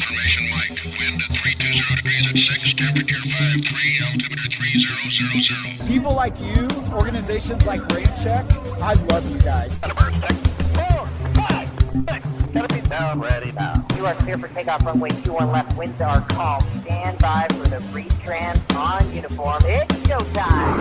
information, Mike. Wind at 320 degrees at 6, temperature 53, altimeter 3000. People like you, organizations like RampCheck, I love you guys. Gotta be down, ready now. You are clear for takeoff runway 21 left. Winds are calm. Stand by for the retrans on uniform. It's showtime.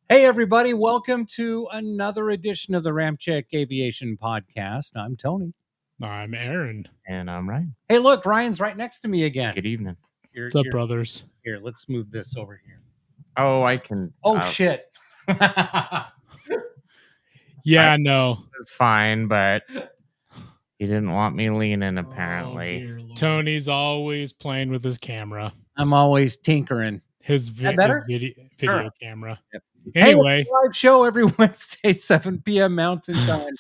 Hey, everybody. Welcome to another edition of the RampCheck Aviation Podcast. I'm Tony. I'm Aaron. And I'm Ryan. Hey, look, Ryan's right next to me again. Good evening. What's up, brothers? Here, let's move this over here. Oh, I can. Oh, shit. Yeah, no. It's fine, but he didn't want me leaning, apparently. Oh, Tony's always playing with his camera. I'm always tinkering. His video Sure. camera. Yep. Anyway. Hey, live show every Wednesday, 7 p.m. Mountain Time.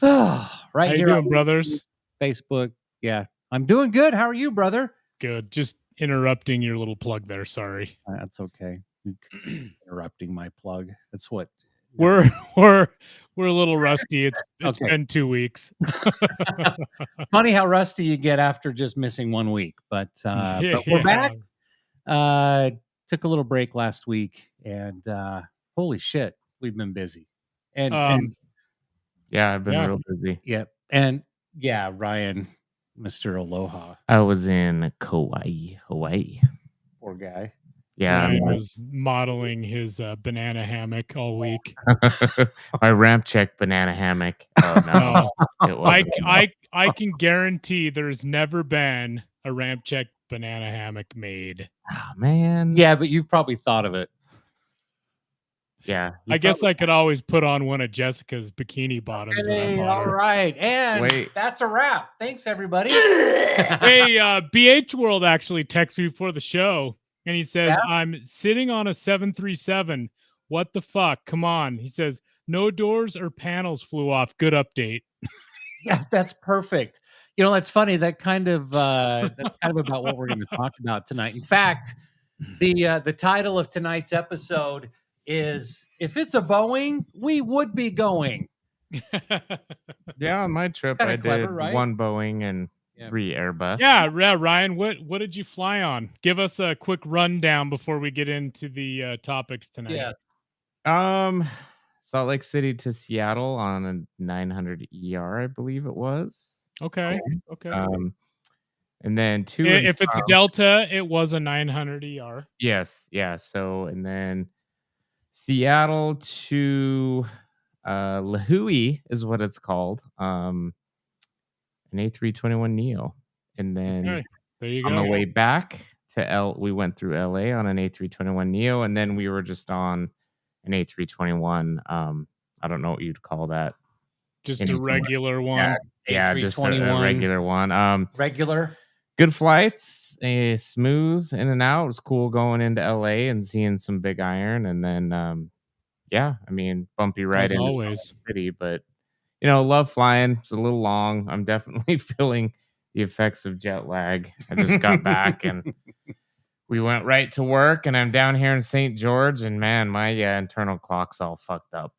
Right How here you on doing, brothers? Facebook. Yeah, I'm doing good. How are you, brother? Good. Just interrupting your little plug there. Sorry. That's okay. Interrupting my plug. That's what. We're a little rusty. It's Okay. been 2 weeks. Funny how rusty you get after just missing 1 week, but we're back. Took a little break last week, and holy shit, we've been busy. And yeah, I've been real busy. yeah, and yeah, Ryan, Mr. Aloha, I was in Kauai, Hawaii. poor guy. Yeah, Ryan was modeling his banana hammock all week. my RampCheck banana hammock. Oh no, it wasn't. I can guarantee there's never been a RampCheck banana hammock made. Oh man. Yeah, but you've probably thought of it. Yeah. I guess I could always put on one of Jessica's bikini bottoms. Hey, all right, and Wait. that's a wrap. Thanks, everybody. Hey, BH World actually texted me before the show, and he says, Yeah? I'm sitting on a 737. What the fuck? Come on. He says, no doors or panels flew off. Good update. Yeah, that's perfect. You know, that's funny. That's kind of about what we're going to talk about tonight. In fact, the title of tonight's episode is "If It's a Boeing, We Would Be Going." Yeah, on my trip kinda I clever, did right? 1 Boeing and 3 Airbus. Yeah, Ryan, what did you fly on? Give us a quick rundown before we get into the topics tonight. Yeah. Salt Lake City to Seattle on a 900 ER, I believe it was. Okay. And then 2. If it's Delta, it was a 900 ER. Yes, yeah. So and then Seattle to Lahui is what it's called. An A321neo, and then Okay, there you on go. the way back to we went through LA on an A321neo, and then we were just on an A321. I don't know what you'd call that. Just a regular one. Yeah, just a A321. regular one. Regular. Good flights, smooth in and out. It was cool going into LA and seeing some big iron, and then yeah, I mean, bumpy ride As into always. Salt Lake City, but you know, love flying. It's a little long. I'm definitely feeling the effects of jet lag. I just got back and we went right to work, and I'm down here in St. George, and man, my internal clock's all fucked up.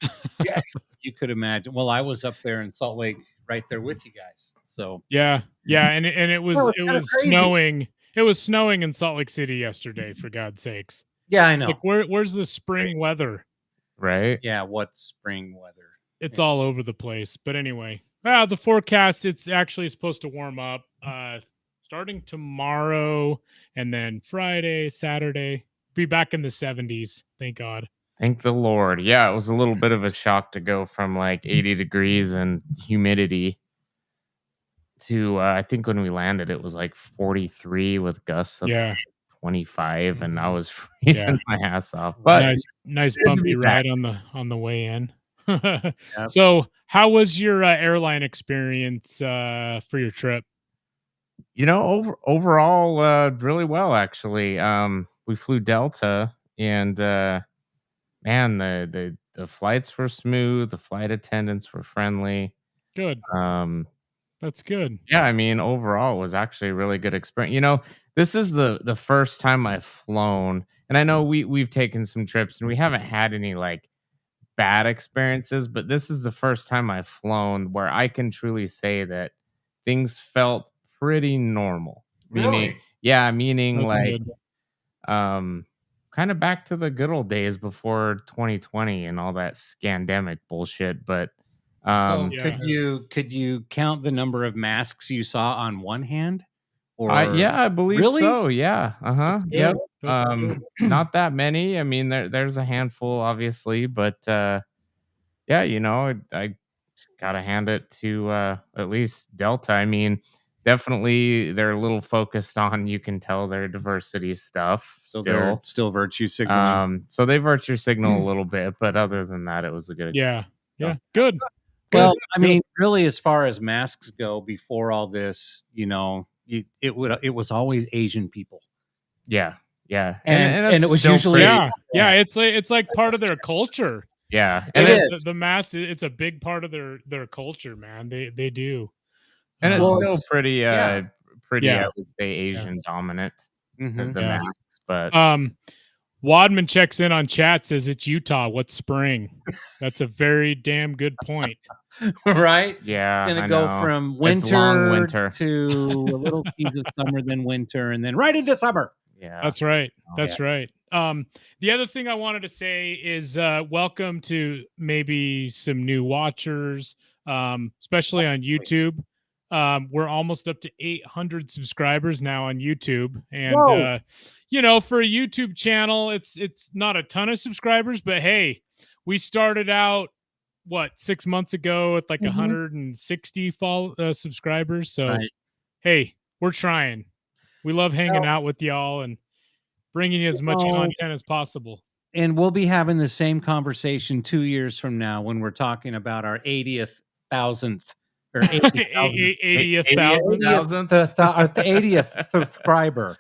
Yes, you could imagine. Well, I was up there in Salt Lake, right there with you guys. So Yeah, and it was crazy. snowing. It was snowing in Salt Lake City yesterday, for God's sakes. yeah, I know. Like where's the spring weather? Right? Yeah, what's spring weather? It's all over the place. But anyway, the forecast, it's actually supposed to warm up starting tomorrow, and then Friday, Saturday, be back in the 70s. Thank God. Thank the Lord. Yeah, it was a little bit of a shock to go from like 80 degrees and humidity to I think when we landed it was like 43 with gusts of 25, and I was freezing my ass off. But nice bumpy ride on the way in. So, how was your airline experience for your trip? You know, overall, really well actually. We flew Delta, and man, the flights were smooth. The flight attendants were friendly. Good. That's good. Yeah, I mean, overall, it was actually a really good experience. You know, this is the first time I've flown, and I know we've taken some trips, and we haven't had any like bad experiences, but this is the first time I've flown where I can truly say that things felt pretty normal. Meaning, meaning That's like good. kind of back to the good old days before 2020 and all that scandemic bullshit. But So Yeah. could you count the number of masks you saw on one hand? Or I believe really? so. Yeah. Yep. That's good. Not that many. I mean, there's a handful, obviously, but yeah, I gotta hand it to at least Delta. I mean, definitely they're a little focused on. You can tell their diversity stuff. So they're still virtue signaling. So they virtue signal a little bit, but other than that, it was a good. Yeah. Good. Well, Good. I mean, really, as far as masks go, before all this, it was always Asian people, Yeah. and it's it was still usually pretty- Yeah. It's like part of their culture. yeah, It and is. The mask, it's a big part of their culture, man. They do. And it's Well, still it's- pretty, yeah. I would say Asian dominant, Mhm. the Yeah. masks, but Wadman checks in on chat, says it's Utah. What's spring? That's a very damn good point. Right? yeah, It's I gonna go know. from It's long winter winter. to a little piece of summer, then winter, and then right into summer. Yeah, That's right. Oh, That's right. The other thing I wanted to say is welcome to maybe some new watchers, especially on YouTube. We're almost up to 800 subscribers now on YouTube, and for a YouTube channel, it's not a ton of subscribers, but hey, we started out 6 months ago with like 160 subscribers. So Right. hey, we're trying. We love hanging out with y'all and bringing you as much content as possible. And we'll be having the same conversation 2 years from now when we're talking about our 80th thousandth or 80th thousand. 80th subscriber.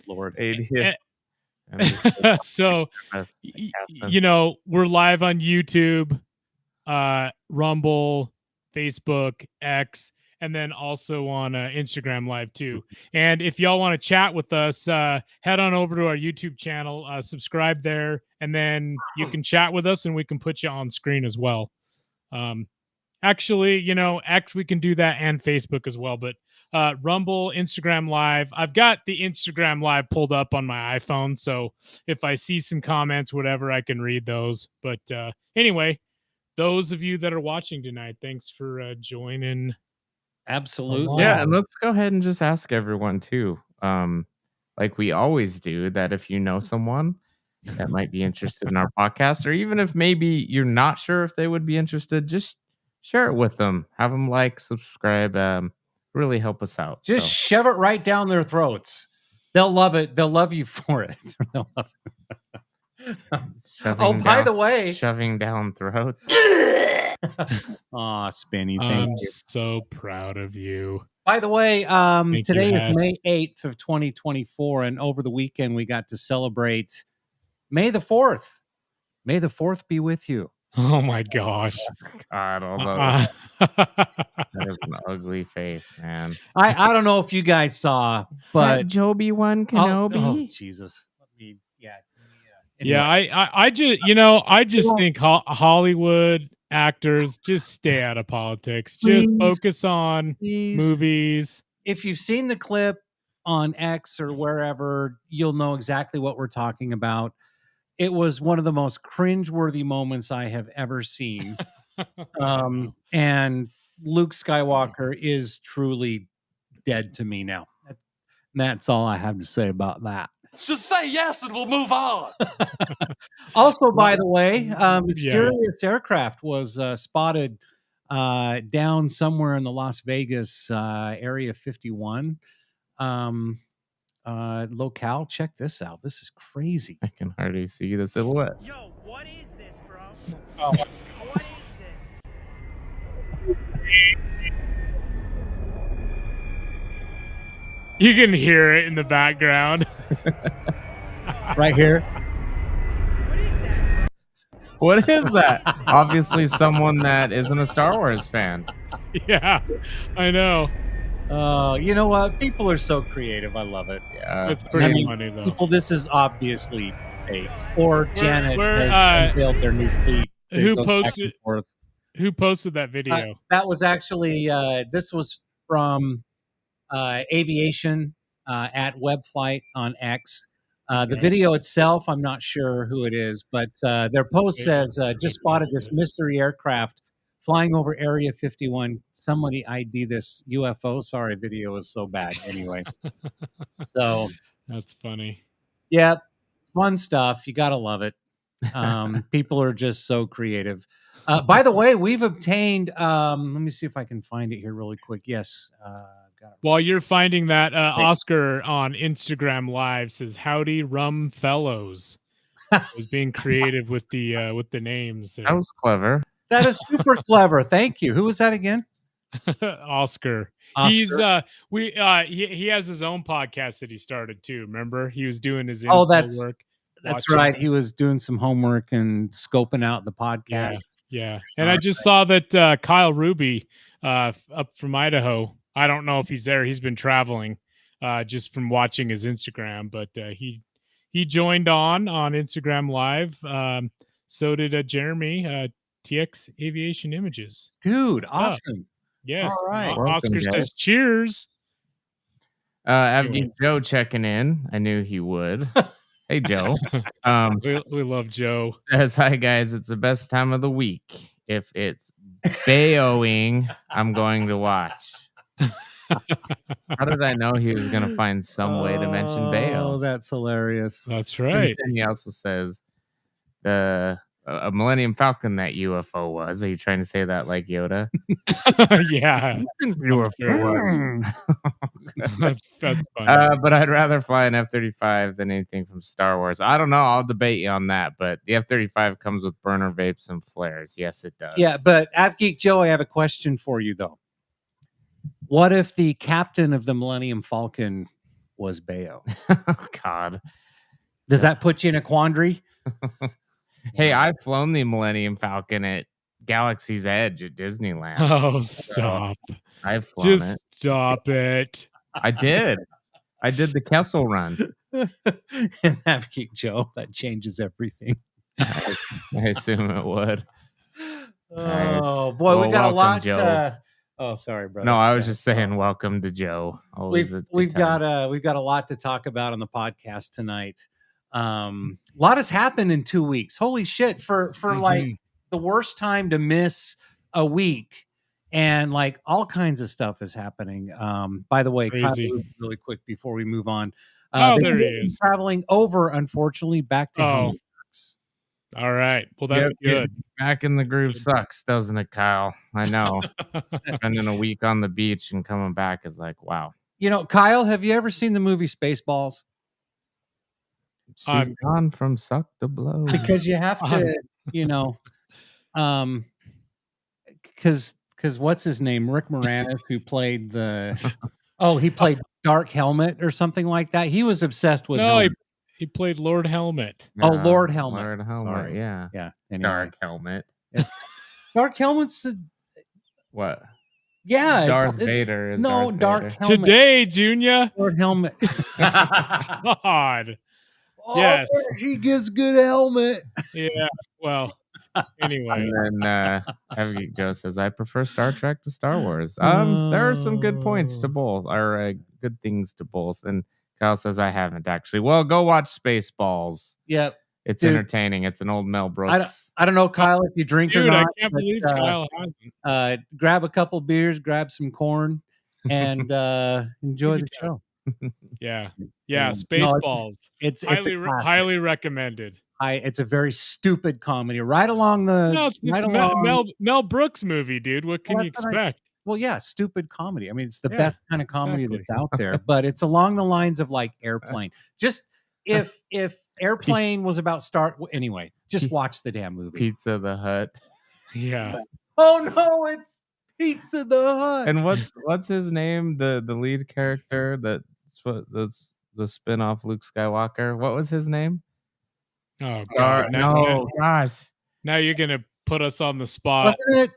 Lord, So we're live on YouTube, Rumble, Facebook, X, and then also on Instagram Live too. And if y'all want to chat with us, head on over to our YouTube channel, subscribe there, and then you can chat with us and we can put you on screen as well. Actually, X, we can do that, and Facebook as well. But Rumble, Instagram Live, I've got the Instagram Live pulled up on my iPhone. So if I see some comments, whatever, I can read those. But anyway, those of you that are watching tonight, thanks for joining. Absolutely. Yeah, and let's go ahead and just ask everyone too, like we always do, that if you know someone that might be interested in our podcast, or even if maybe you're not sure if they would be interested, just share it with them. Have them like, subscribe, really help us out. Just shove it right down their throats. They'll love it. They'll love you for it. They'll love it. By the way, shoving down throats. Aw, Spinny, I'm thank you. so proud of you. By the way, Thank today you, is Hess. May 8th of 2024, and over the weekend we got to celebrate May the 4th. May the 4th be with you. Oh my gosh. God, although that is an ugly face, man. I don't know if you guys saw, but Joby One oh, Jesus. Yeah, I just think Hollywood actors just stay out of politics. Just focus on movies. If you've seen the clip on X or wherever, you'll know exactly what we're talking about. It was one of the most cringeworthy moments I have ever seen. And Luke Skywalker is truly dead to me now. That's all I have to say about that. Just say yes and we'll move on. Also, by the way, mysterious aircraft was spotted down somewhere in the Las Vegas Area 51 locale. Check this out. This is crazy. I can hardly see the silhouette. Yo, what is this, bro? Oh. What is this? You can hear it in the background. Right here. What is that? Obviously, someone that isn't a Star Wars fan. Yeah, I know. You know what? People are so creative. I love it. Yeah, It's pretty funny though. People, this is obviously fake. Or Janet We're, has unveiled their new fleet. that who goes back and posted forth. who posted that video? That was actually this was from Aviation at Webflight on X. The video itself, I'm not sure who it is, but their post says, just spotted this mystery aircraft flying over Area 51. Somebody ID this UFO. Sorry, video is so bad. Anyway, so That's funny. yeah, fun stuff. You got to love it. People are just so creative. By the way, we've obtained, let me see if I can find it here really quick. Yes. Got it. While you're finding that, Oscar on Instagram Live says, "Howdy, Rum Fellows." So he's being creative with the names. That was clever. That is super clever. Thank you. Who was that again? Oscar. He's he has his own podcast that he started too. Remember, he was doing his work. That's right. He was doing some homework and scoping out the podcast. Yeah. And I just saw that Kyle Ruby up from Idaho. I don't know if he's there. He's been traveling just from watching his Instagram, but he joined on Instagram Live. So did Jeremy, TX Aviation Images. Dude, awesome. Yes. All right. Oscar says cheers. Aviation Joe checking in. I knew he would. Hey, Joe. We love Joe. Says, hi, guys. It's the best time of the week. If it's Boeing, I'm going to watch. How did I know he was going to find some way to mention Bayo? Oh, that's hilarious. That's right. And he also says, a Millennium Falcon that UFO was. Are you trying to say that like Yoda? Yeah. UFO was. That's funny. But I'd rather fly an F-35 than anything from Star Wars. I don't know. I'll debate you on that. But the F-35 comes with burner vapes and flares. Yes, it does. Yeah, but AvGeek Joe, I have a question for you, though. What if the captain of the Millennium Falcon was Bayo? Oh, God. Does that put you in a quandary? Hey, I've flown the Millennium Falcon at Galaxy's Edge at Disneyland. Oh, stop. I've flown Just it. stop it. I did. I did the Kessel run. And AvGeek Joe, that changes everything. I assume it would. Oh, Nice. boy, we got welcome, a lot. Joe. Oh, sorry, brother. No, I was just saying welcome to Joe. Always we've got a lot to talk about on the podcast tonight. A lot has happened in 2 weeks. Holy shit! For like the worst time to miss a week, and like all kinds of stuff is happening. By the way, Kyle, really quick before we move on. There he is. Traveling over, unfortunately, back to home. All right. Well, that's good. Back in the groove sucks, doesn't it, Kyle? I know. Spending a week on the beach and coming back is like, wow. You know, Kyle, have you ever seen the movie Spaceballs? She's gone from suck to blow. Because you have to, you know, because what's his name? Rick Moranis, who played he played Dark Helmet or something like that. He was obsessed with he played Lord Helmet. Lord Helmet. Lord Helmet, sorry. yeah. Anyway. Dark Helmet. Dark Helmet's what? Yeah, Darth Vader is Dark Vader. Helmet. Today, Junior. Lord Helmet. God. Oh, yes. He gives good helmet. Yeah. Well, anyway. And then Joe says, I prefer Star Trek to Star Wars. There are some good points to both, or good things to both. And Kyle says, I haven't actually. Well, go watch Spaceballs. Yep. It's entertaining. It's an old Mel Brooks. I don't know, Kyle, if you drink or not. I can't believe Kyle hasn't. Grab a couple beers, grab some corn, and enjoy the show. Yeah. Spaceballs. It's highly recommended. It's a very stupid comedy, right along the. It's Mel Brooks movie, dude. What can you expect? Well, yeah, stupid comedy. I mean, it's the best kind of comedy that's out there, but it's along the lines of like Airplane. Just if Airplane was about anyway, just watch the damn movie. Pizza the Hut. Yeah. Oh no, it's Pizza the Hut. And what's his name? The lead character that's the spin-off Luke Skywalker. What was his name? Oh gosh. Now you're gonna put us on the spot.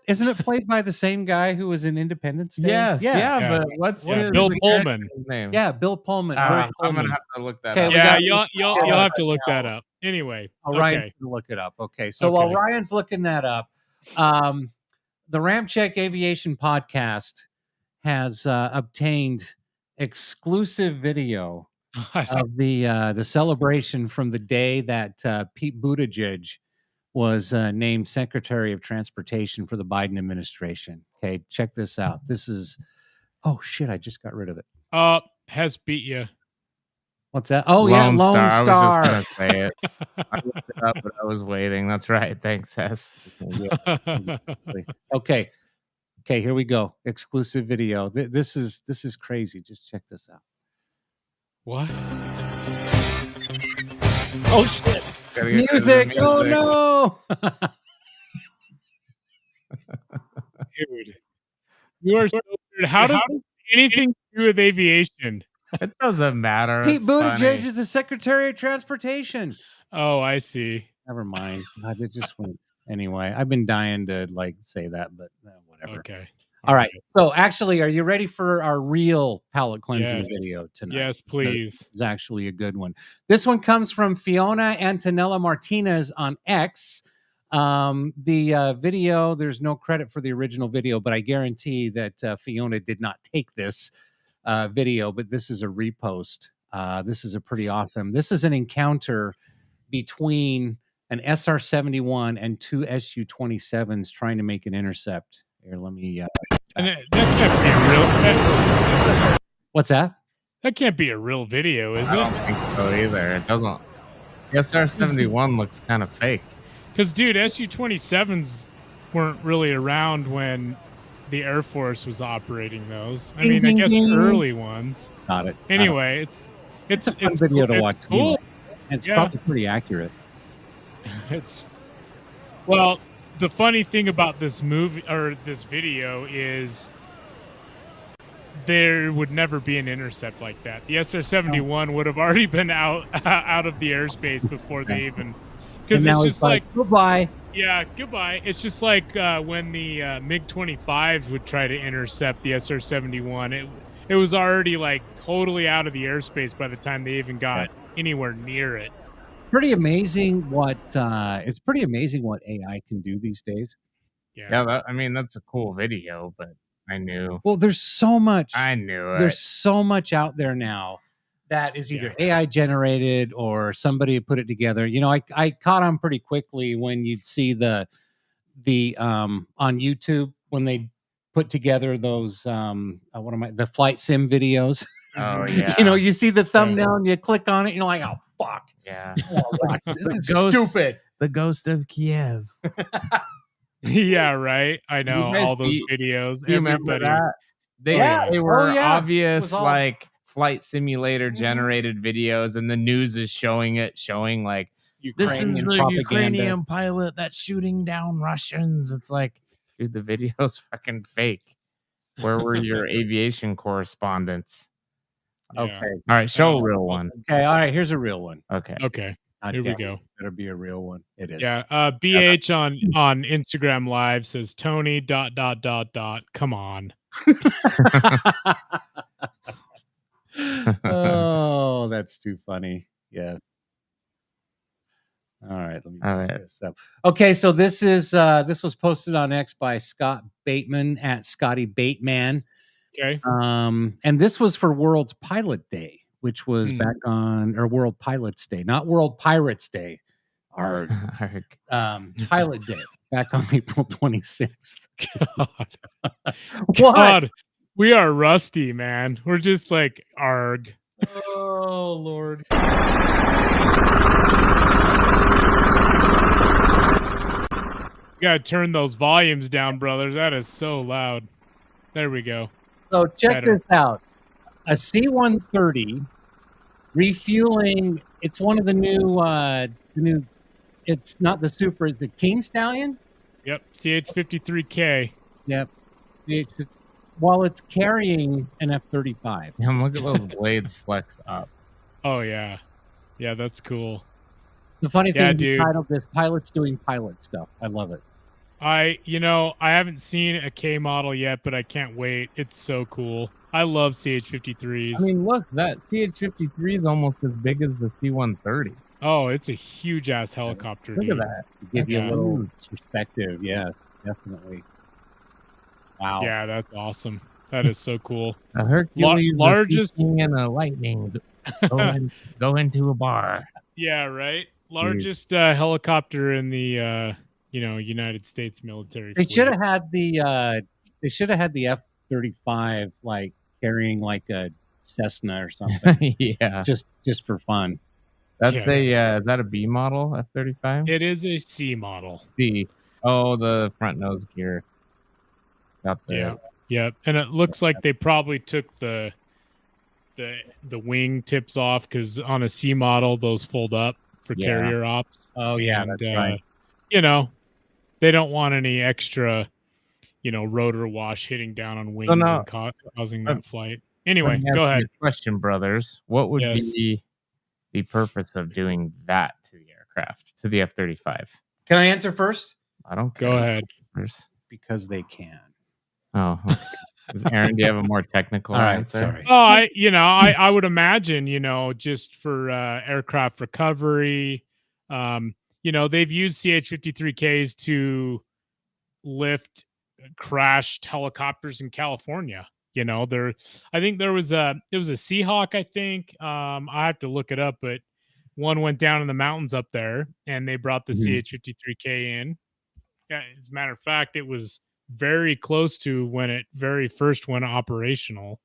Isn't it played by the same guy who was in Independence Day? Yes, yeah, Yeah. but what's Bill Pullman. name? Yeah, Bill Pullman. I'm gonna have to look that Okay, up. we Yeah, got- you'll have to look that up. Anyway, Ryan's okay. gonna look it up. Okay, so while Okay. Ryan's looking that up, the RampCheck Aviation podcast has obtained exclusive video of the celebration from the day that Pete Buttigieg was named Secretary of Transportation for the Biden administration. Okay, check this out. This is, oh shit, I just got rid of it. Has beat you. What's that? Oh yeah, Lone Star. I was just gonna say it. I looked it up, but I was waiting. That's right. Thanks, Hess. Okay, here we go. Exclusive video. This is crazy. Just check this out. What? Oh shit! Music! Oh no! Dude, you are so weird. How does anything to do with aviation? It doesn't matter. Pete It's Buttigieg funny. is the Secretary of Transportation. Oh, I see. Never mind. It just went anyway. I've been dying to say that, but whatever. Okay. All right. So actually, are you ready for our real palate cleansing video tonight? Yes, please. It's actually a good one. This one comes from Fiona Antonella Martinez on X. The video, there's no credit for the original video, but I guarantee that Fiona did not take this video, but this is a repost. This is a pretty awesome. This is an encounter between an SR-71 and two Su-27s trying to make an intercept. Here, let me. And that can't be a real. What's that? That can't be a real video, is I it? don't think so either. It doesn't. The SR-71 looks kind of fake. Because, dude, Su-27s weren't really around when the Air Force was operating those. I mean, I guess early ones. Got it. Anyway, it's a fun video to watch. Cool. It's probably pretty accurate. Well, the funny thing about this movie or this video is there would never be an intercept like that. The SR-71 would have already been out of the airspace before they even. Because it's just like goodbye. Yeah, goodbye. It's just like when the MiG-25s would try to intercept the SR-71. It was already like totally out of the airspace by the time they even got anywhere near it. Pretty amazing what it's pretty amazing what AI can do these days. Yeah, I mean that's a cool video, but I knew. Well, there's so much. I knew it. There's so much out there now that is either AI generated or somebody put it together. You know, I caught on pretty quickly when you'd see the on YouTube when they put together those the flight sim videos. Oh yeah. You know, you see the thumbnail and you click on it and you're like, oh fuck. Yeah. This is stupid. The Ghost of Kiev. Yeah, right. I know You guys- all those videos. You remember Everybody. that? They Yeah. were Oh, yeah. It obvious was all- like flight simulator generated videos, and the news is showing like Ukrainian propaganda. Ukrainian pilot that's shooting down Russians. It's like, dude, the video's fucking fake. Where were your aviation correspondents? Yeah. Okay. All right, show a real one. Okay, all right, here's a real one. Okay. Okay. God Here we damn it, go. Better be a real one. It is. Yeah. BH on Instagram Live says Tony ... Come on. Oh, that's too funny. Yeah. All right, let me get this up. Okay, so this was posted on X by Scott Bateman at Scotty Bateman. Okay. And this was for World's Pilot Day, which was back on World Pilots Day, not World Pirates Day. Our Pilot Day back on April 26th. God. What? God, we are rusty, man. We're just like arg. Oh Lord. You gotta turn those volumes down, brothers. That is so loud. There we go. So check Better. this out. A C-130 refueling. It's one of the new. It's not the Super. It's the King Stallion. Yep. CH-53K. Yep. While it's carrying an F-35. Damn, look at those blades flexed up. Oh yeah. Yeah, that's cool. The funny Yeah, thing, dude. you titled this "Pilots Doing Pilot Stuff." I love it. I haven't seen a K model yet, but I can't wait. It's so cool. I love CH-53s. I mean, look, that CH-53 is almost as big as the C-130. Oh, it's a huge ass helicopter. Look dude. at that. To give you a Yeah. little perspective. Yes, definitely. Wow. Yeah, that's awesome. That is so cool. A Hercules, largest- a Sea King, and a Lightning go into a bar. Yeah, right. Largest helicopter in the United States military. They fleet. should have had the F-35 like carrying like a Cessna or something, Yeah. just for fun. That's Yeah. is that a B model F-35? It is a C model. C. Oh, the front nose gear. Got the Yep. And it looks like they probably took the wing tips off because on a C model those fold up for Yeah. carrier ops. Oh yeah, And, that's right. They don't want any extra, rotor wash hitting down on wings now- and causing that flight. Anyway, go ahead. Question, brothers. What would Yes. be the purpose of doing that to the aircraft, to the F-35? Can I answer first? I don't care. Go ahead. Because they can. Oh, okay. Aaron, do you have a more technical All right, answer? sorry. Oh, I would imagine, just for aircraft recovery, they've used CH-53Ks to lift crashed helicopters in California. I think it was a Seahawk, I think. I have to look it up, but one went down in the mountains up there and they brought the CH-53K in. Yeah, as a matter of fact, it was very close to when it very first went operational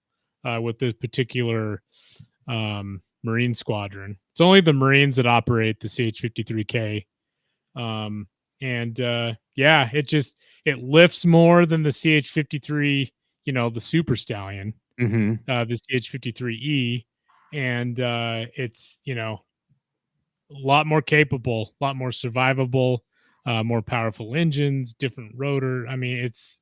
with this particular Marine squadron. It's only the Marines that operate the CH-53K. It lifts more than the CH-53, the Super Stallion, the CH-53E. And it's, a lot more capable, a lot more survivable, more powerful engines, different rotor. I mean, it's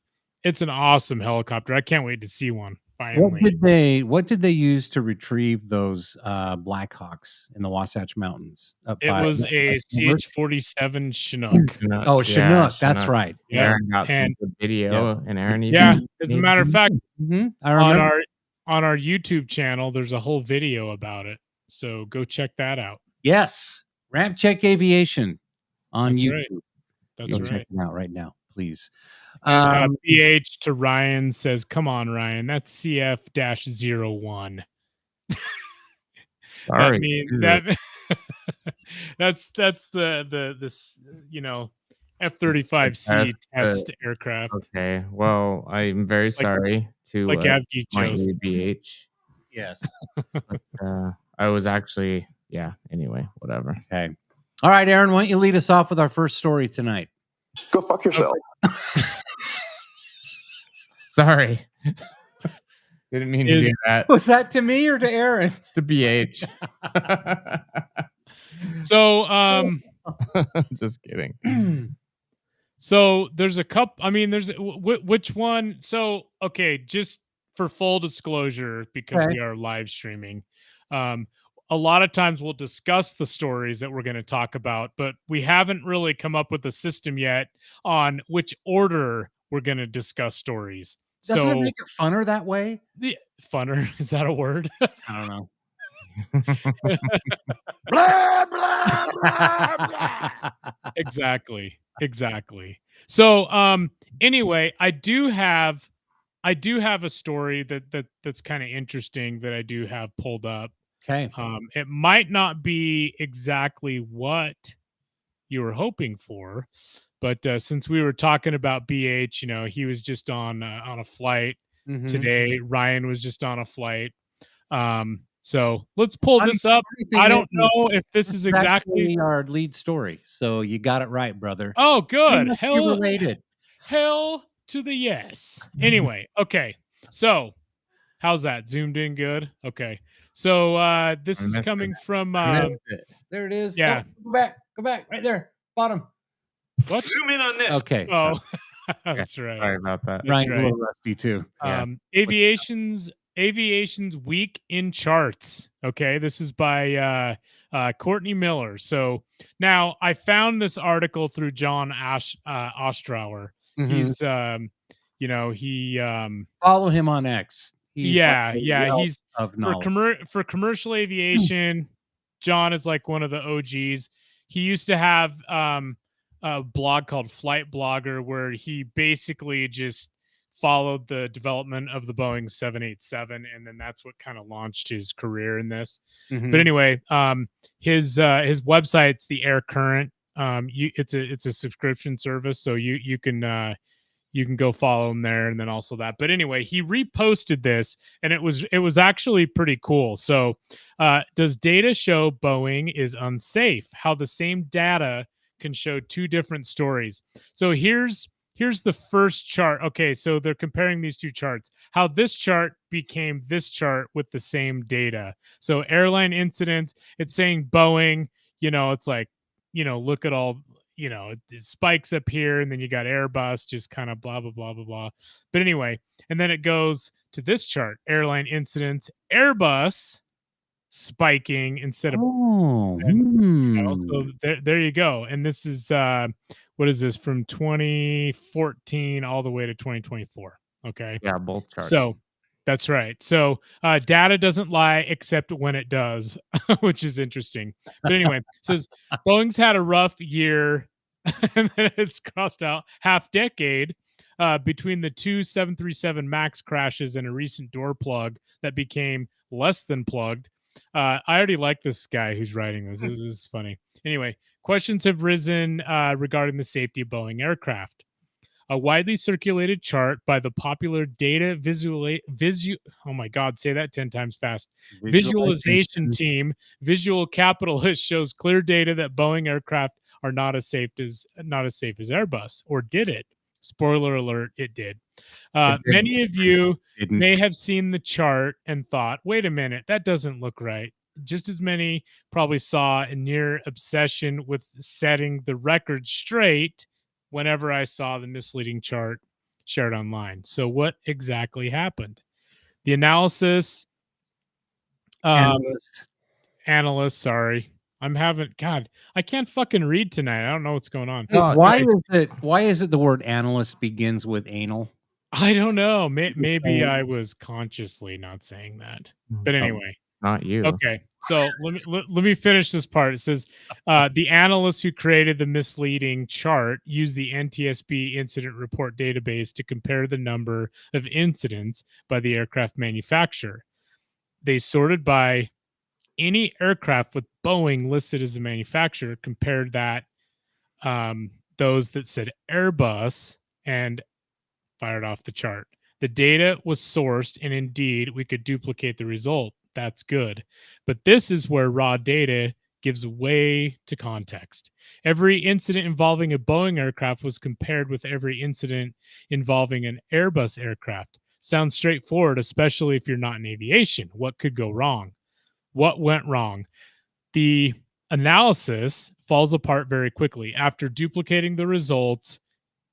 an awesome helicopter. I can't wait to see one finally. What did they use to retrieve those Blackhawks in the Wasatch Mountains? It was a CH-47 Chinook. Oh, Chinook. That's right. Yeah. Aaron got some good video, and Aaron, as a matter of fact, I remember. on our YouTube channel, there's a whole video about it. So go check that out. Yes, RampCheck Aviation on That's YouTube. right. That's Go right. check it out right now, please. PH to Ryan says, "Come on, Ryan, that's CF-01." Sorry, that's the F-35C test aircraft. Okay, well, I'm very sorry to Avgeek my chose. BH. Yes. But, I was actually, anyway, whatever. Okay. All right, Aaron, why don't you lead us off with our first story tonight? Go fuck yourself. Sorry. Didn't mean to do that. Was that to me or to Aaron? It's to BH. So, just kidding. So there's a couple. I mean, there's which one? So okay, just for full disclosure, because we are live streaming, a lot of times we'll discuss the stories that we're going to talk about, but we haven't really come up with a system yet on which order we're going to discuss stories. Doesn't it make it funner that way? Funner, is that a word? I don't know. Blah, blah, blah, blah. Exactly. So anyway, I do have a story that's kind of interesting that I do have pulled up. Okay. It might not be exactly what you were hoping for, but since we were talking about BH, he was just on a flight today. Ryan was just on a flight. So let's pull this up. I don't know if this is exactly our lead story. So you got it right, brother. Oh, good. Hell related. Hell to the yes. Anyway, okay. So how's that? Zoomed in good? Okay. So this is coming from there it is. Yeah. Go back. Right there. Bottom. What? Zoom in on this. Okay. Oh, that's right. Sorry about that. Ryan's right. a little rusty too. Aviation's Week in Charts. Okay, this is by Courtney Miller. So now I found this article through John Ostrower. Mhm. He's, he, Follow him on X. He's like a wealth he's of for knowledge. for commercial aviation. John is like one of the OGs. He used to have a blog called Flight Blogger, where he basically just followed the development of the Boeing 787, and then that's what kind of launched his career in this. Mhm. But anyway, his website's the Air Current. It's a subscription service, so you can go follow him there, and then also that. But anyway, he reposted this, and it was actually pretty cool. So, does data show Boeing is unsafe? How the same data can show two different stories. So here's the first chart. Okay, so they're comparing these two charts. How this chart became this chart with the same data. So airline incidents, it's saying Boeing, it's like, look at all, it spikes up here, and then you got Airbus, just kind of blah, blah, blah, blah, blah. But anyway, and then it goes to this chart, airline incidents, Airbus spiking instead of so there you go. And this is what is this, from 2014 all the way to 2024. Okay. Yeah, both charts. So that's right. So data doesn't lie except when it does, which is interesting. But anyway, it says Boeing's had a rough year, and then it's crossed out half decade between the two 737 MAX crashes and a recent door plug that became less than plugged. I already like this guy who's writing this. This is funny. Anyway, questions have risen regarding the safety of Boeing aircraft. A widely circulated chart by the popular data oh my God, say that 10 times fast. Visualization team, Visual Capitalist, shows clear data that Boeing aircraft are not as safe as Airbus, or did it? Spoiler alert, it did. Many of you may have seen the chart and thought, wait a minute, that doesn't look right. Just as many probably saw a near obsession with setting the record straight whenever I saw the misleading chart shared online. So what exactly happened? The analyst, sorry. I can't fucking read tonight. I don't know what's going on. Why is it the word analyst begins with anal? I don't know. Maybe I was consciously not saying that. But anyway. Not you. Okay. So let me finish this part. It says the analysts who created the misleading chart used the NTSB incident report database to compare the number of incidents by the aircraft manufacturer. They sorted by any aircraft with Boeing listed as a manufacturer, compared that those that said Airbus, and fired off the chart. The data was sourced, and indeed we could duplicate the result. That's good. But this is where raw data gives way to context. Every incident involving a Boeing aircraft was compared with every incident involving an Airbus aircraft. Sounds straightforward, especially if you're not in aviation. What could go wrong? What went wrong? The analysis falls apart very quickly. After duplicating the results,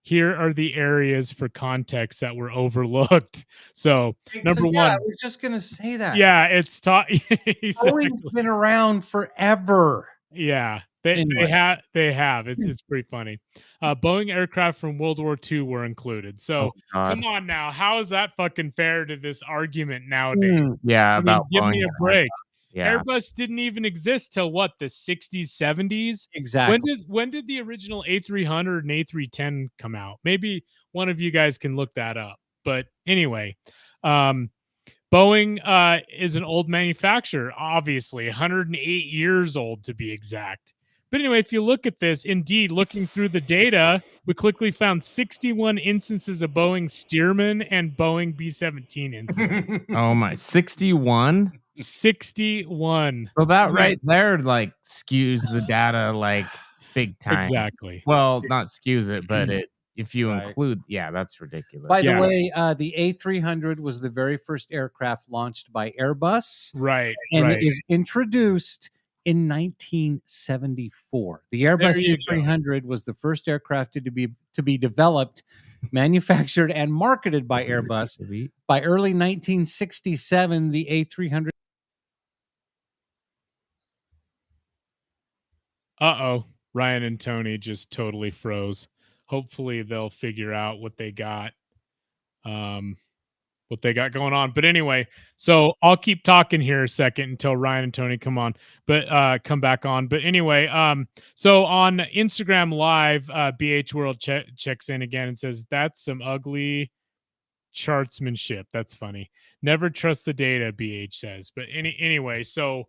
here are the areas for context that were overlooked. So, number one, I was just gonna say that. Yeah, it's taught. Boeing's been around forever. Yeah, they have. It's pretty funny. Boeing aircraft from World War II were included. So come on now, how is that fucking fair to this argument nowadays? Yeah, give me a break. Yeah. Airbus didn't even exist till what, the 60s, 70s? Exactly. When did the original A300 and A310 come out? Maybe one of you guys can look that up. But anyway, Boeing is an old manufacturer, obviously 108 years old to be exact. But anyway, if you look at this, indeed, looking through the data, we quickly found 61 instances of Boeing Stearman and Boeing B-17 incidents. Oh my, 61? 61. So that right there like skews the data like big time. Exactly. Well, not skews it, but if you include, that's ridiculous. By the way, the A300 was the very first aircraft launched by Airbus. Right. And it was introduced in 1974. The Airbus A300 was the first aircraft to be developed, manufactured, and marketed by Airbus. By early 1967, the A300 Ryan and Tony just totally froze. Hopefully they'll figure out what they got. What they got going on. But anyway, so I'll keep talking here a second until Ryan and Tony come on, but come back on. But anyway, so on Instagram Live, BH World checks in again and says, "That's some ugly chartsmanship." That's funny. Never trust the data, BH says. But anyway, so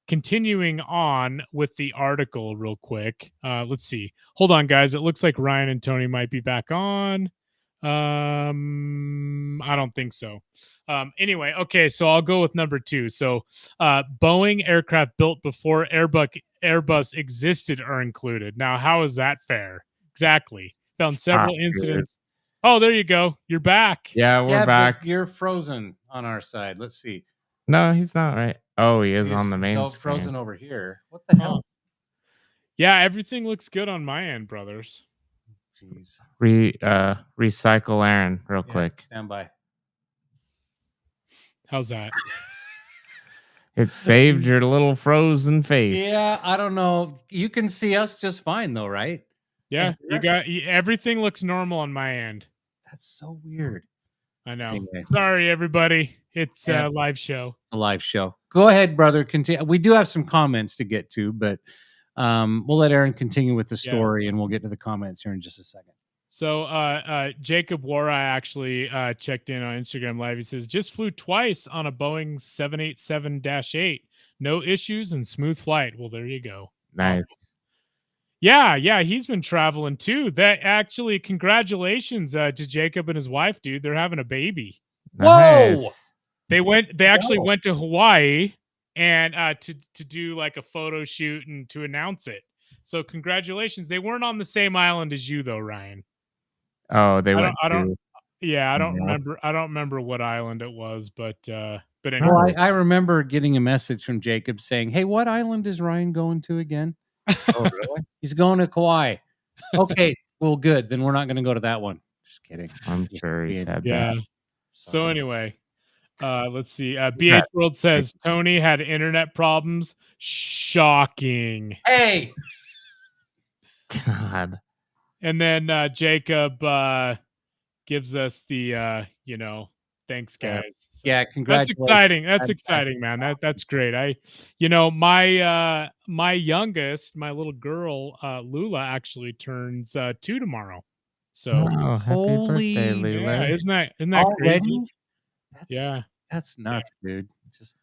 continuing on with the article real quick. Let's see. Hold on, guys. It looks like Ryan and Tony might be back on. I don't think so. Anyway, okay, so I'll go with number 2. So Boeing aircraft built before Airbus existed are included. Now, how is that fair? Exactly. Found several incidents. Oh, there you go. You're back. Yeah, we're back. You're frozen on our side. Let's see. No, he's not right. Oh, he is He's on the main so screen. frozen over here. What the hell? Yeah, everything looks good on my end, brothers. Jeez. Recycle Aaron real quick. Stand by. How's that? It saved your little frozen face. Yeah, I don't know. You can see us just fine though, right? Yeah, everything looks normal on my end. That's so weird. I know. Anyway. Sorry, everybody. It's a live show. A live show. Go ahead, brother. Continue. We do have some comments to get to, but we'll let Aaron continue with the story, and we'll get to the comments here in just a second. So Jacob Wara actually checked in on Instagram Live. He says, just flew twice on a Boeing 787-8. No issues and smooth flight. Well, there you go. Nice. Awesome. Yeah, he's been traveling too. That actually, congratulations to Jacob and his wife, dude. They're having a baby. Nice. Whoa! They actually went to Hawaii and to do like a photo shoot and to announce it. So congratulations. They weren't on the same island as you though, Ryan. Oh, they went. I don't remember what island it was, but anyway. Well, I remember getting a message from Jacob saying, "Hey, what island is Ryan going to again?" Oh, really? He's going to Kauai. Okay, well, good. Then we're not going to go to that one. Just kidding. I'm sure he said yeah. that. So anyway, let's see. BH World says Tony had internet problems. Shocking. Hey. God. And then Jacob gives us the thanks guys. So yeah, congratulations. That's exciting. That's exciting, man. That's great. My youngest, my little girl, Lula, actually turns 2 tomorrow. So happy birthday, Lula. Yeah, isn't that crazy? That's nuts, dude. Just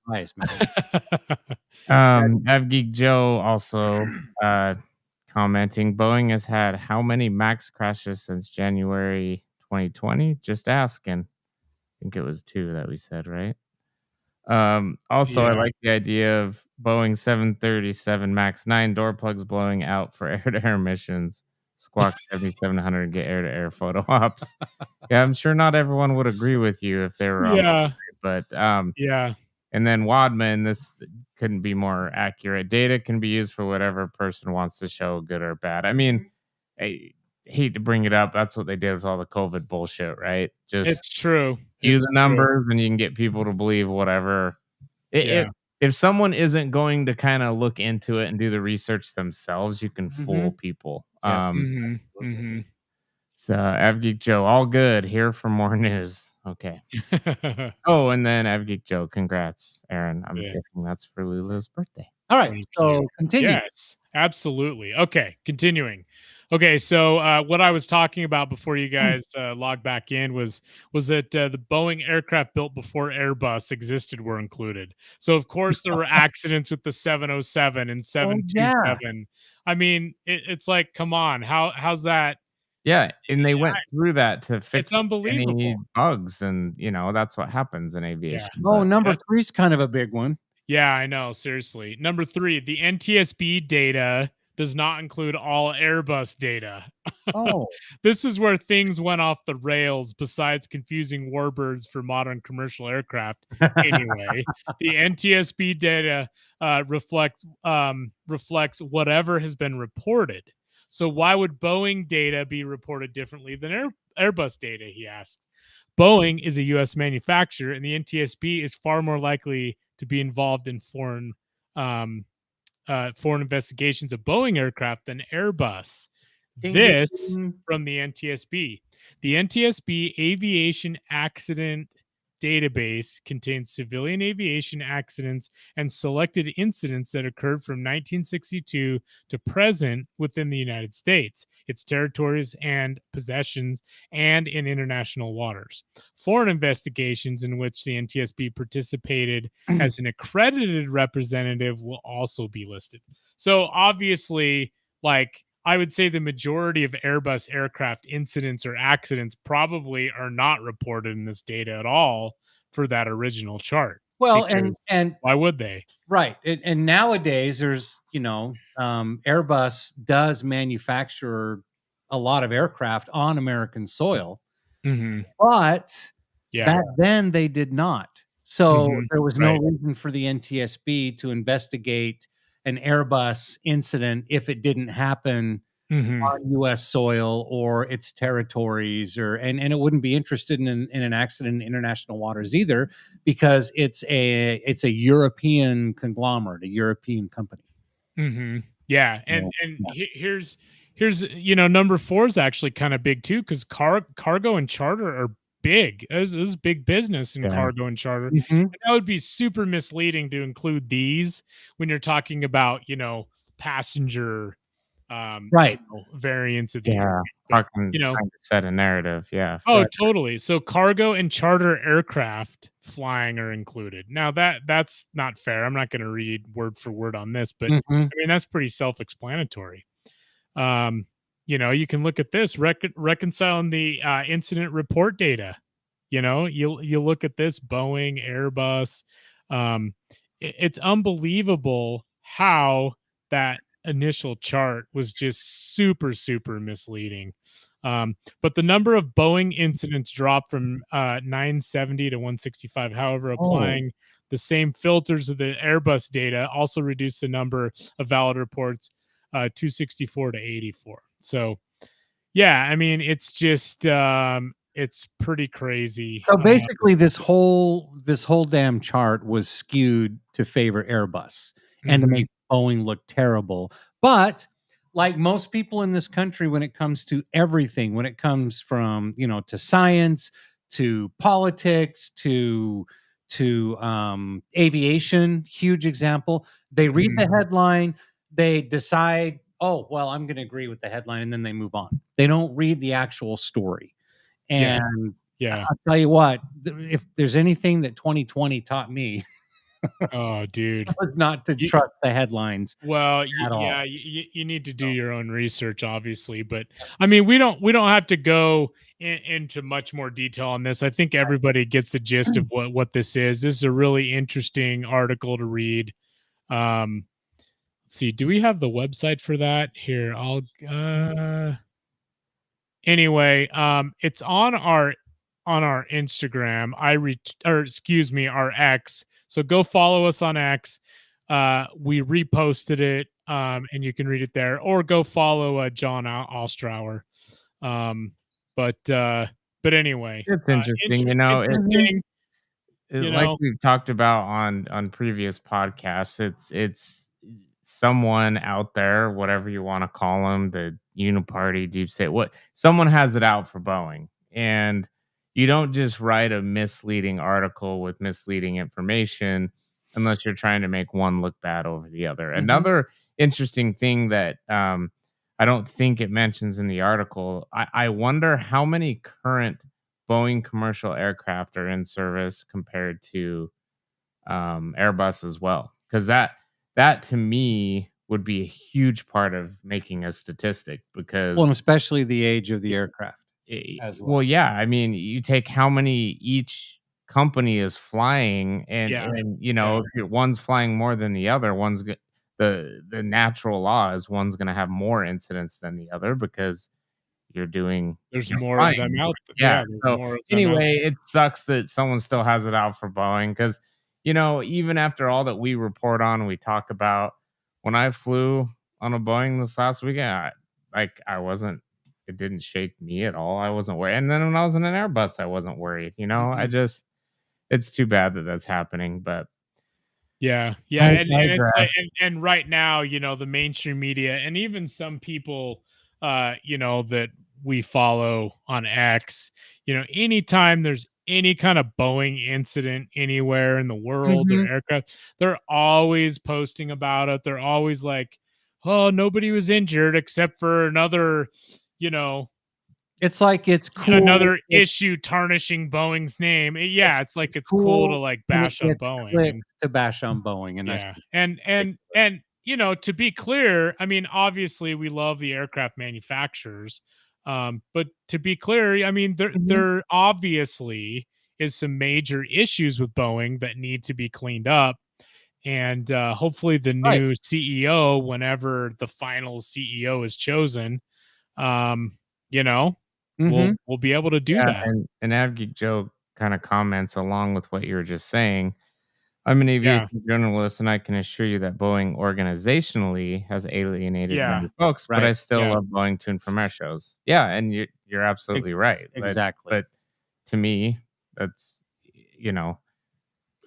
nice, man. Avgeek Joe also commenting, Boeing has had how many MAX crashes since January 2020? Just asking. I think it was 2 that we said, right? Also, I like the idea of Boeing 737 MAX 9 door plugs blowing out for air-to-air missions. Squawk 7700 get air-to-air photo ops. Yeah, I'm sure not everyone would agree with you if they were on, but and then Wadman, this couldn't be more accurate. Data can be used for whatever person wants to show, good or bad. I mean, I hate to bring it up. That's what they did with all the COVID bullshit, right? Just it's true. Use numbers and you can get people to believe whatever. If someone isn't going to kind of look into it and do the research themselves, you can fool people. So Avgeek Joe, all good. Here for more news. Okay. Oh, and then Avgeek Joe, congrats, Aaron. I'm guessing that's for Lula's birthday. All right. So continue. Yes, absolutely. Okay, continuing. Okay, so what I was talking about before you guys logged back in was that the Boeing aircraft built before Airbus existed were included. So of course there were accidents with the 707 and 727. I mean, it's like, come on, how's that? Yeah, and they went through that to fix any bugs, and that's what happens in aviation. Oh, number 3 is kind of a big one. Yeah, I know. Seriously, number 3, the NTSB data does not include all Airbus data. Oh, this is where things went off the rails. Besides confusing warbirds for modern commercial aircraft, anyway, the NTSB data reflects whatever has been reported. So why would Boeing data be reported differently than Airbus data? He asked. Boeing is a U.S. manufacturer, and the NTSB is far more likely to be involved in foreign foreign investigations of Boeing aircraft than Airbus. Ding, This ding. from the NTSB. The NTSB Aviation Accident Database contains civilian aviation accidents and selected incidents that occurred from 1962 to present within the United States, its territories and possessions, and in international waters. Foreign investigations in which the NTSB participated as an accredited representative will also be listed. So obviously, like, I would say the majority of Airbus aircraft incidents or accidents probably are not reported in this data at all for that original chart. Well, because and why would they? right, and nowadays there's Airbus does manufacture a lot of aircraft on American soil, Mm-hmm. but Yeah. back then they did not. So Mhm, there was no right. reason for the NTSB to investigate an Airbus incident if it didn't happen Mhm. on U.S. soil or its territories, and it wouldn't be interested in an accident in international waters either, because it's a European conglomerate, a European company. Mhm. Yeah, So, and yeah. here's number 4 is actually kind of big too, because cargo and charter are big. This is big business in Yeah. cargo and charter. Mhm. And that would be super misleading to include these when you're talking about passenger Right. variants of the Yeah. aircraft. But, Fucking trying to set a narrative. Yeah. oh, totally. So cargo and charter aircraft flying are included. Now that's not fair. I'm not going to read word for word on this, but Mhm. I mean that's pretty self-explanatory. You can look at this reconciling the incident report data. You look at this Boeing, Airbus. It's unbelievable how that initial chart was just super, super misleading. But the number of Boeing incidents dropped from 970 to 165. However, applying the same filters of the Airbus data also reduced the number of valid reports 264 to 84. So, yeah, I mean, it's just it's pretty crazy. So basically, this whole damn chart was skewed to favor Airbus and to Mhm. make Boeing look terrible. But like most people in this country, when it comes to everything, when it comes from to science, to politics, to aviation, huge example. They read the headline, they decide, oh well, I'm going to agree with the headline, and then they move on. They don't read the actual story. Yeah. And Yeah. I'll tell you what, if there's anything that 2020 taught me, Oh, dude. it was not to You trust the headlines Well, at all. yeah, you need to do your own research, obviously, but I mean, we don't have to go into much more detail on this. I think everybody gets the gist of what this is. This is a really interesting article to read. Let's see, do we have the website for that? Here, I'll anyway, it's on our Instagram. Our X. So go follow us on X. We reposted it, and you can read it there, or go follow John Ostrauer. But anyway, It's interesting. interesting. Like we've talked about on previous podcasts, it's someone out there, whatever you want to call them, the uniparty, deep state, what someone has it out for Boeing, and you don't just write a misleading article with misleading information unless you're trying to make one look bad over the other. Another interesting thing that I don't think it mentions in the article, I wonder how many current Boeing commercial aircraft are in service compared to Airbus as well, because that to me would be a huge part of making a statistic. Because Well, and especially the age of the aircraft as well. well, yeah, I mean, you take how many each company is flying, and Yeah. if one's flying more than the other, the natural law is one's going to have more incidents than the other because There's you're more of flying them more. out. Yeah. There's So more of them out. anyway, it sucks that someone still has it out for Boeing because even after all that we report on, we talk about, when I flew on a Boeing this last weekend, I wasn't. It didn't shake me at all. I wasn't worried. And then when I was in an Airbus, I wasn't worried. I just, it's too bad that that's happening. But Yeah, and it's like, and right now, the mainstream media and even some people, that we follow on X, anytime there's any kind of Boeing incident anywhere in the world or Mhm. aircraft, they're always posting about it. They're always like, "Oh, nobody was injured except for another, you know, It's like it's cool. another issue tarnishing Boeing's name." Yeah, it's like it's cool to Cool like when it bash on gets Boeing, clicks and to bash on Boeing, and that's yeah, just and ridiculous. to be clear, I mean, obviously we love the aircraft manufacturers, but to be clear, I mean, Mhm. there obviously is some major issues with Boeing that need to be cleaned up, and hopefully the Right. new CEO, whenever the final CEO is chosen, um, you know, Mhm. we'll be able to do Yeah, that. and Avgeek Joe kind of comments along with what you were just saying. I'm an Yeah, aviation journalist, and I can assure you that Boeing organizationally has alienated yeah, many folks, but I Right. still yeah. love Boeing tune from air shows. Yeah, and you're E absolutely right. exactly. But to me, that's you know,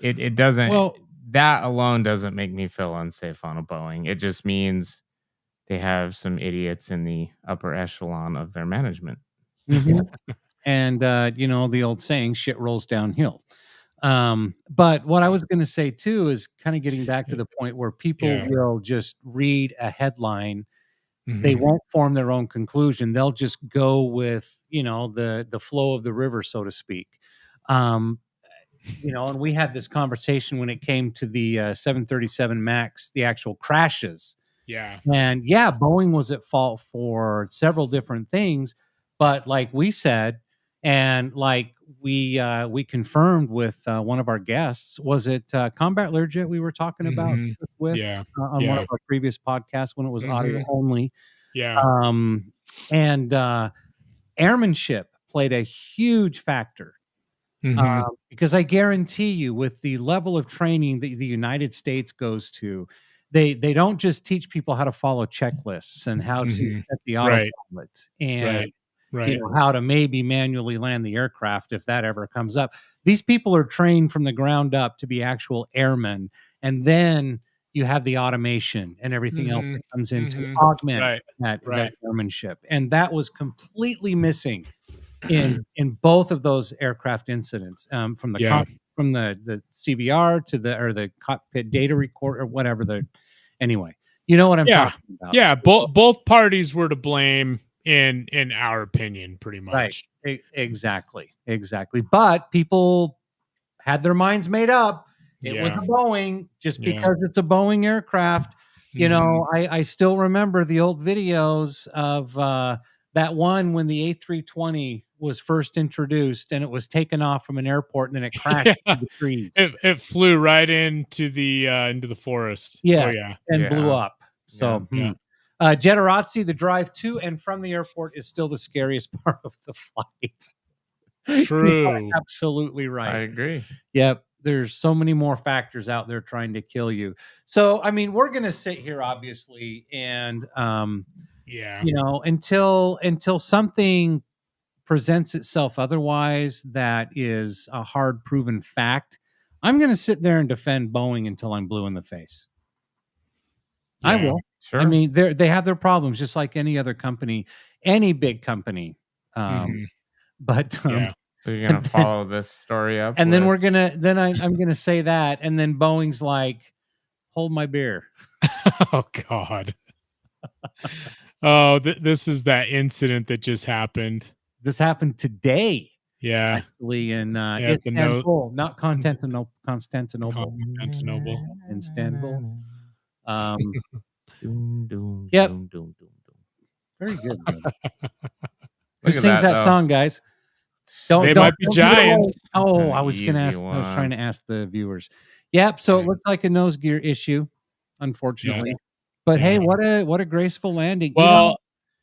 it doesn't Well, that alone doesn't make me feel unsafe on a Boeing. It just means they have some idiots in the upper echelon of their management. mhm. And, the old saying, "Shit rolls downhill." But what I was gonna say too is kinda getting back to the point where people Yeah. will just read a headline. They Mhm. won't form their own conclusion. They'll just go with, the flow of the river, so to speak. Um, and we had this conversation when it came to the 737 Max, the actual crashes. Yeah. And yeah, Boeing was at fault for several different things, but like we said, and like we confirmed with one of our guests, was it Combat Learjet we were talking about Mhm. this with Yeah. on one Yeah. of our previous podcasts when it was audio Mhm. only? Yeah. And airmanship played a huge factor, Mhm. because I guarantee you, with the level of training that the United States goes to, they don't just teach people how to follow checklists and how to Mhm. set the Right. autopilot and Right. Right. how to maybe manually land the aircraft if that ever comes up. These people are trained from the ground up to be actual airmen, and then you have the automation and everything else Mhm. that comes in to Mhm. augment Right. that Right. airmanship, and that was completely missing in both of those aircraft incidents, Yeah. from the CVR to the cockpit data record or whatever anyway, you know what I'm Yeah. talking about. Yeah. So Both parties were to blame in our opinion, pretty right, much. exactly, exactly. But people had their minds made up. It was Yeah. a Boeing. Just Yeah. because it's a Boeing aircraft, Mhm. I still remember the old videos of that one when the A320 was first introduced and it was taken off from an airport and then it crashed Yeah. into the trees. It flew right into the forest. Oh Yes, yeah. and blew Yeah, up. yeah. So, Yeah. Jetterazzi, the drive to and from the airport is still the scariest part of the flight. You are True. absolutely I right. agree. Yep, there's so many more factors out there trying to kill you. So, I mean, we're gonna sit here obviously and, Yeah. until something presents itself otherwise that is a hard proven fact, I'm gonna sit there and defend Boeing until I'm blue in the face. I Yeah. will. I Sure. mean, they have their problems just like any other company, any big company. Um, Mhm. but Yeah. So you're gonna and then follow this story up and then with we're gonna then I'm gonna say that, and then Boeing's like, hold my beer. Oh god. Oh, this is that incident that just happened. This happened today, Yeah. actually, in Yeah, the note Istanbul, not Constantinople, Constantinople. Istanbul. Um, Doom, doom, yep, doom, doom, doom, doom. very good, man. Who Look at sings that that though. song, guys? They Don't might be give it away. giants. It's Oh, an easy I was trying one. to ask the viewers. Yep, so it Yeah. looks like a nose gear issue, Yeah. unfortunately. But hey, Yeah. what a graceful landing. Well,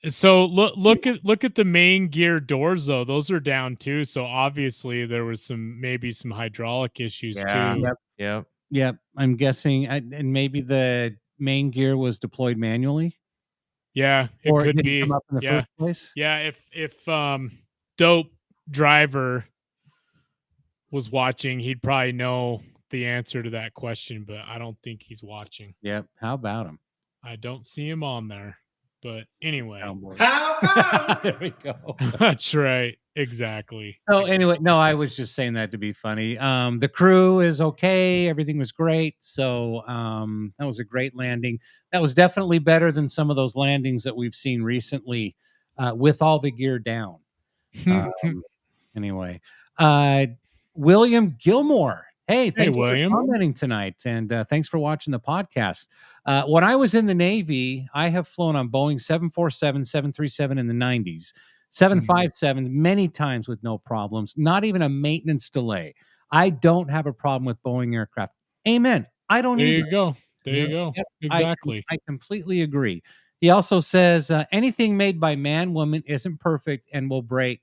so look at the main gear doors though. Those are down too. So obviously there was maybe some hydraulic issues Yeah. too. Yep, Yep. yep, I'm guessing, and maybe the main gear was deployed manually, Yeah, it or it could didn't come be. up in the Yeah. first place? Yeah, if dope driver was watching, he'd probably know the answer to that question, but I don't think he's watching. Yep. How about him? I don't see him on there. But anyway, There we go. that's right. Exactly. So anyway, no, I was just saying that to be funny. The crew is okay. Everything was great. So that was a great landing. That was definitely better than some of those landings that we've seen recently with all the gear down. Anyway, William Gilmore. Hey, thanks for William. commenting tonight, and thanks for watching the podcast. When I was in the Navy, I have flown on Boeing 747, 737 in the 90s, 757 many times with no problems, not even a maintenance delay. I don't have a problem with Boeing aircraft. Amen. I don't There either. you go. There you go. Yep, Exactly. I completely agree. He also says anything made by man, woman isn't perfect and will break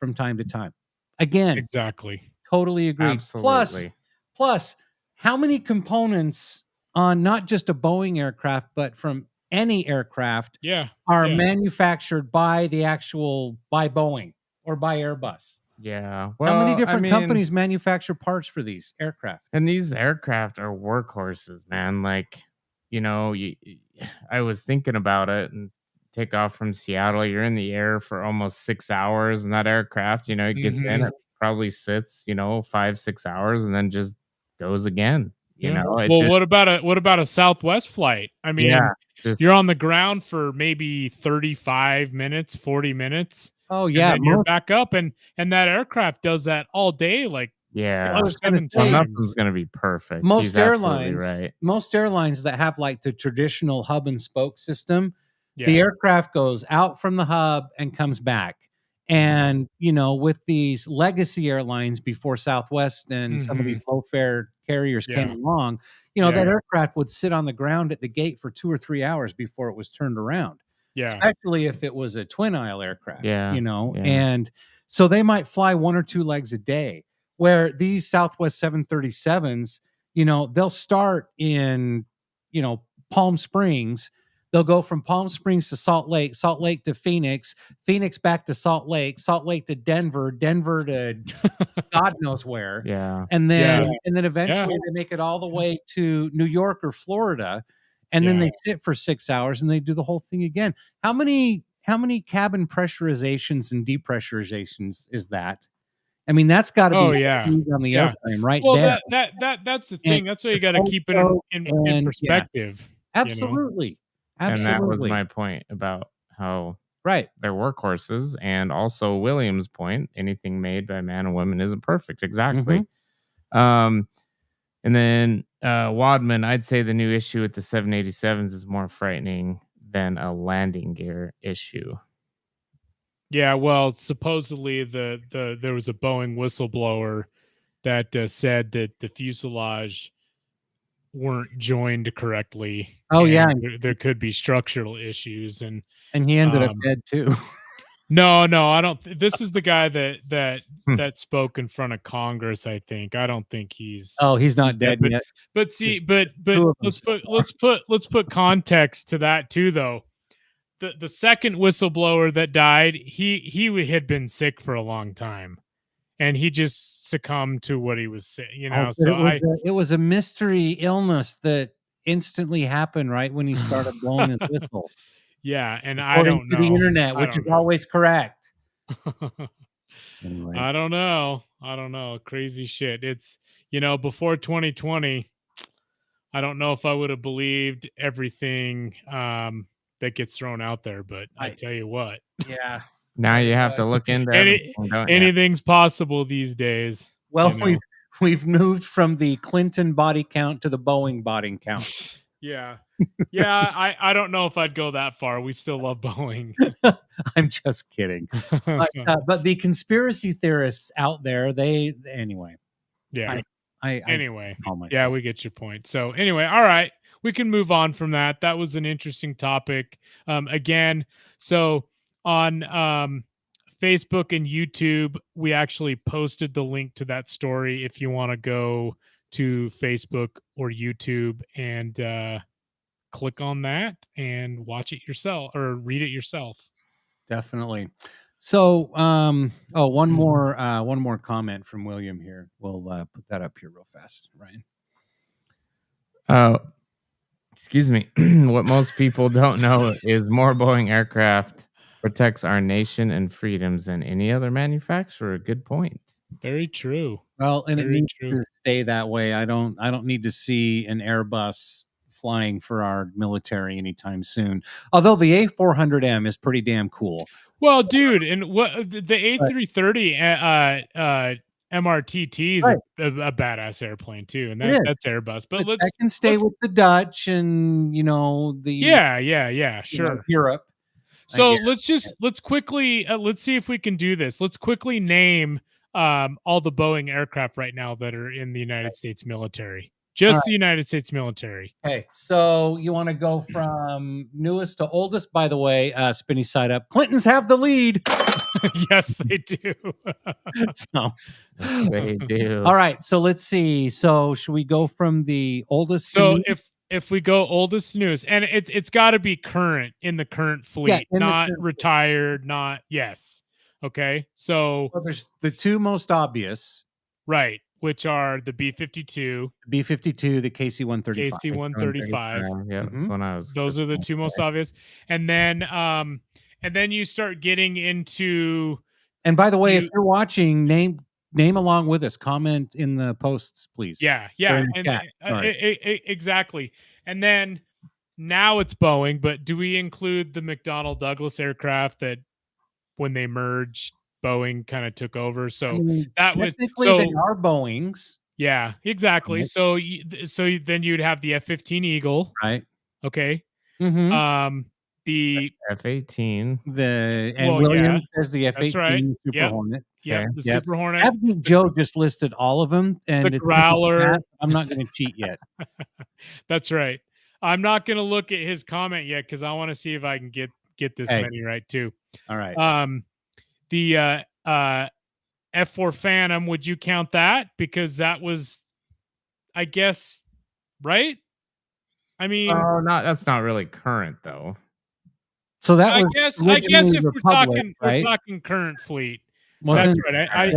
from time to time. Again, Exactly. totally agreed. Absolutely. Plus, how many components on not just a Boeing aircraft, but from any aircraft are manufactured by Boeing or by Airbus? Yeah. How many different companies manufacture parts for these aircraft? And these aircraft are workhorses, man. Like, I was thinking about it, and take off from Seattle. You're in the air for almost 6 hours, and that aircraft, it gets in, it probably sits, 5-6 hours, and then just goes again. What about a Southwest flight? I mean, you're on the ground for maybe 35 minutes, 40 minutes. Oh yeah, and then you're back up, and that aircraft does that all day, like 6 or 7 times. Nothing's gonna be perfect. Most airlines that have like the traditional hub and spoke system, the aircraft goes out from the hub and comes back. And with these legacy airlines before Southwest and some of these low fare carriers came along, that aircraft would sit on the ground at the gate for 2 or 3 hours before it was turned around. Especially if it was a twin aisle aircraft. And so they might fly 1 or 2 legs a day, where these Southwest 737s, they'll start in Palm Springs. They'll go from Palm Springs to Salt Lake to Phoenix back to Salt Lake to Denver to God knows where. And then eventually they make it all the way to New York or Florida, and then they sit for 6 hours and they do the whole thing again. How many cabin pressurizations and depressurizations is that? I mean, that's got to be on the airframe right there. That's the thing. That's why you got to keep it in perspective. Absolutely. And that was my point about how they're workhorses, and also William's point, anything made by man and woman isn't perfect. Exactly. And then Wadman, I'd say the new issue with the 787s is more frightening than a landing gear issue. Yeah, well, supposedly there was a Boeing whistleblower that said that the fuselage weren't joined correctly. There could be structural issues, and he ended up dead too. No, I don't. This is the guy that spoke in front of Congress. I think. I don't think he's. Oh, he's not dead yet. But see, but let's put context to that too, though. The second whistleblower that died, he had been sick for a long time, and he just succumbed to what he was sick. It was a mystery illness that instantly happened right when he started blowing his whistle. Yeah, and I don't know the internet, which is always correct. Anyway. I don't know. Crazy shit. It's before 2020, I don't know if I would have believed everything that gets thrown out there, but I tell you what. Yeah. Now you have to look into anything's possible these days. Well, we've moved from the Clinton body count to the Boeing body count. Yeah. I don't know if I'd go that far. We still love Boeing. I'm just kidding. But the conspiracy theorists out there, anyway. Yeah. Anyway. Yeah, we get your point. So anyway, all right. We can move on from that. That was an interesting topic. Again, so on Facebook and YouTube, we actually posted the link to that story if you want to go to Facebook or YouTube and click on that and watch it yourself or read it yourself. Definitely. So, one more comment from William here. We'll put that up here real fast, Ryan. Excuse me. What most people don't know is more Boeing aircraft protects our nation and freedoms than any other manufacturer. Good point. Very true. Well, and it Very needs true. to stay that way. I don't need to see an Airbus flying for our military anytime soon. Although the A400M is pretty damn cool. Well, dude, and what the A330 MRTT is Right. a badass airplane too, and It is. that's Airbus. But But that can stay with the Dutch and the sure. Europe. So let's quickly let's see if we can do this. Let's quickly name all the Boeing aircraft right now that are in the United States military. Just the United States military. Okay, so you want to go from newest to oldest? By the way, spinny side up. Clintons have the lead. Yes, they do. So They do. all right, so let's see. So should we go from the oldest? So to if we go oldest to newest, and it's got to be current in the current fleet, not retired, not Okay, so well, there's the two most obvious, right, which are the B-52, B-52, the KC-135, KC-135. Yeah, that's when I was. Those are the two most obvious, and then you start getting into. And by the way, if you're watching, name along with us. Comment in the posts, please. Yeah, and exactly. And then now it's Boeing, but do we include the McDonnell Douglas aircraft that when they merged, Boeing kind of took over? So that would they are Boeings. Yeah, exactly. Right. So then you'd have the F-15 Eagle, right? Okay. Mm-hmm. The F-18, Williams says the F-18 right. Super Hornet. Yeah, the Super Hornet. Joe just listed all of them, and the Growler. I'm not going to cheat yet. That's right. I'm not going to look at his comment yet because I want to see if I can get this many right too. All right. The F4 Phantom. Would you count that? Because that was, I guess, right. I mean, that's not really current though. So that I guess if Republic, we're talking current fleet. Wasn't that's right.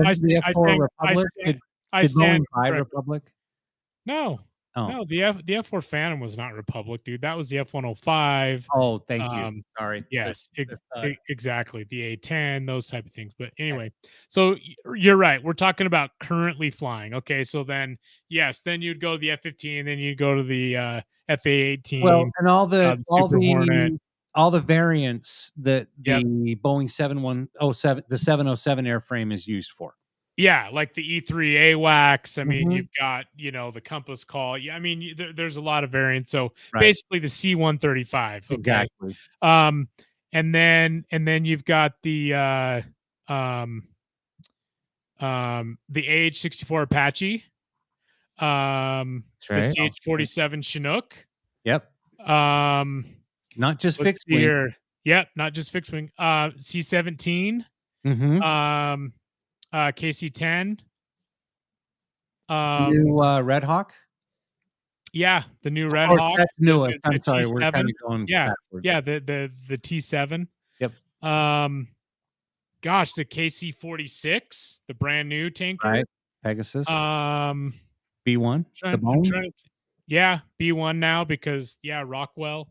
I stand by Republic. No. No, the F4 Phantom was not Republic, dude. That was the F105. Oh, thank you. Sorry. Yes, exactly. The A10, those type of things. But anyway, so you're right. We're talking about currently flying. Okay, so then then you'd go to the F-15, then you'd go to the FA-18. Well, and all the variants that the Boeing 707, the 707 airframe is used for. Yeah, like the E3 AWACS. I mean, you've got, the Compass Call. Yeah, I mean, there's a lot of variants. So basically the C-135. Okay? Exactly. And then you've got the AH-64 Apache. The CH-47 Chinook. Yep. Not just fixed wing. Here. Yep, not just fixed wing. C-17. KC-10. New Red Hawk. Yeah, the new Red Hawk. That's newest. I'm sorry, T7. we're kind of going backwards. Yeah, the T7. Yep. Gosh, the KC-46, the brand new tanker. Right. Pegasus. B1. The Boeing. Yeah, B1 now because Rockwell.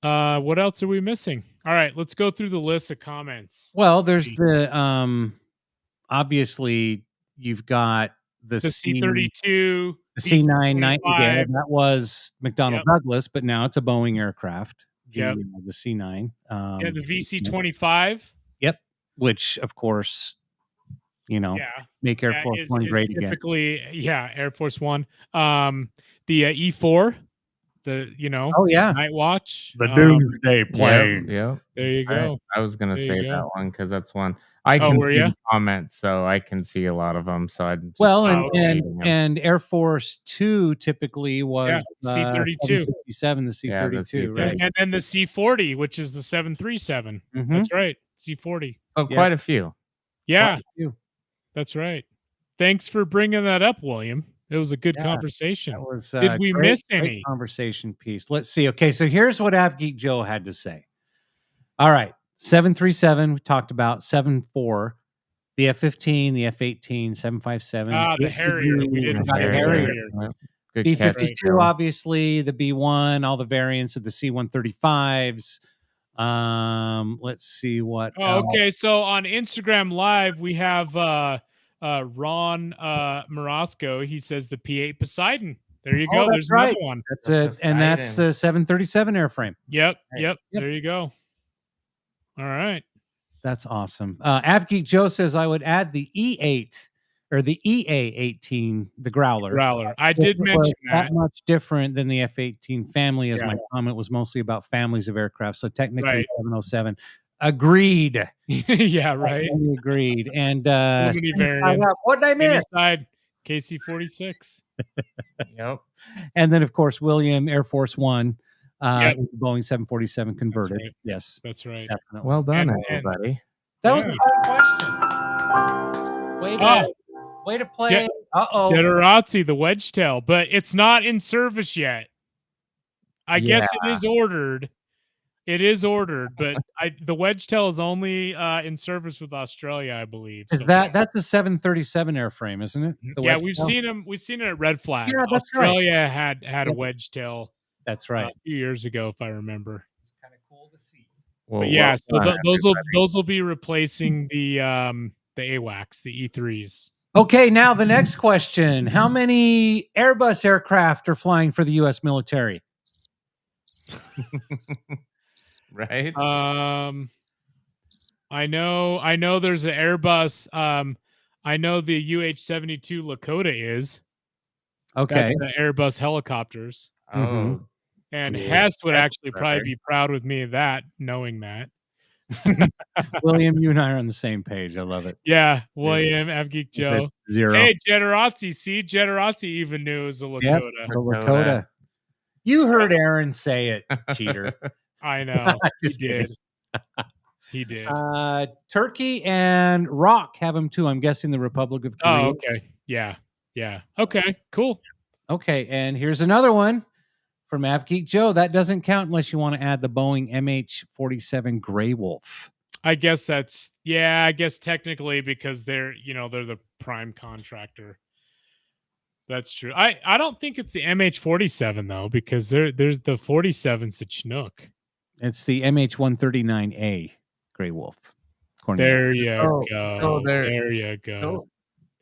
What else are we missing? All right, let's go through the list of comments. Well, there's the obviously you've got the C-32, the C9 Nightingale. That was McDonnell Douglas, but now it's a Boeing aircraft. The C9. The VC-25. Yep. Which, of course, make Air Force One great again. Typically, Air Force One. The E4. Night Watch, the Doomsday plane. Yeah, there you go. I was gonna say that one because that's one I can comment, so I can see a lot of them. So I and Air Force Two typically was C-32, the C-32, right? And then the C-40, which is the 737. That's right, C-40. Oh, quite a few. Yeah, that's right. Thanks for bringing that up, William. It was a good conversation. That was, did we miss any conversation piece? Let's see. Okay, so here's what AvGeek Joe had to say. All right, 737 we talked about. 74, the F-15, the F-18, 757. The Harrier. We didn't Got say a the Harrier. Harrier. Good catch, B-52, Joe. obviously, the B-1, all the variants of the C-135s. Let's see what else. Okay. So on Instagram Live, we have Ron Morosco. He says the P-8 Poseidon. There you go. There's another one. That's The it. And that's Poseidon. the 737 airframe. Yep. Right. Yep. Yep. There you go. All right. That's awesome. AvGeek Joe says I would add the E8 or the EA-18, the Growler. I did It was mention that. much different than the F-18 family, as Yeah. my comment was mostly about families of aircraft. So technically, Right. 707. Agreed. Yeah, right. Totally agreed. And So many variants. what did I miss? Inside KC-46. Yep. And then, of course, William Air Force One, Yep. Boeing 747 converted. right. Yes, That's right. definitely. Well done, And- everybody. That was a Yeah. fun question. Way to play. Je- Generazzi, the wedge tail, but it's not in service yet. I guess it is ordered. It is ordered, but the wedge tail is only in service with Australia, I believe. Is So- that's a 737 airframe, isn't it? The yeah, wedge we've tail? seen them. We've seen it at Red Flag. Yeah, that's right. Australia had a Yep. wedge tail That's a right. few years ago, if I remember. It's kind of cool to see. Well, But yeah, so well done, those will be replacing the AWACS, the E3s. Okay, now the next question: how many Airbus aircraft are flying for the U.S. military? right? I know there's an Airbus. I know the UH-72 Lakota is. Okay, That's the Airbus helicopters. Oh, And Cool. Hess would That's actually probably better. be proud with me of that, knowing that. William, you and I are on the same page. I love it. Yeah, William, Avgeek Joe. Zero. Hey, Generazzi. See, Generazzi even knew it was a Lakota. Yep, the Lakota. You heard Aaron say it, cheater. I know. he Just did. kidding. He did. Turkey and Rock have them too. I'm guessing the Republic of Korea. Oh, okay. Yeah. Yeah. Okay, cool. Okay, and here's another one from AvGeek Joe. That doesn't count unless you want to add the Boeing MH-47 Grey Wolf. I guess I guess technically because they're the prime contractor. That's true. I don't think it's the MH-47 though, because there's the 47's the Chinook. It's the MH-139A Grey Wolf. There you Oh, go. so there you go. Go-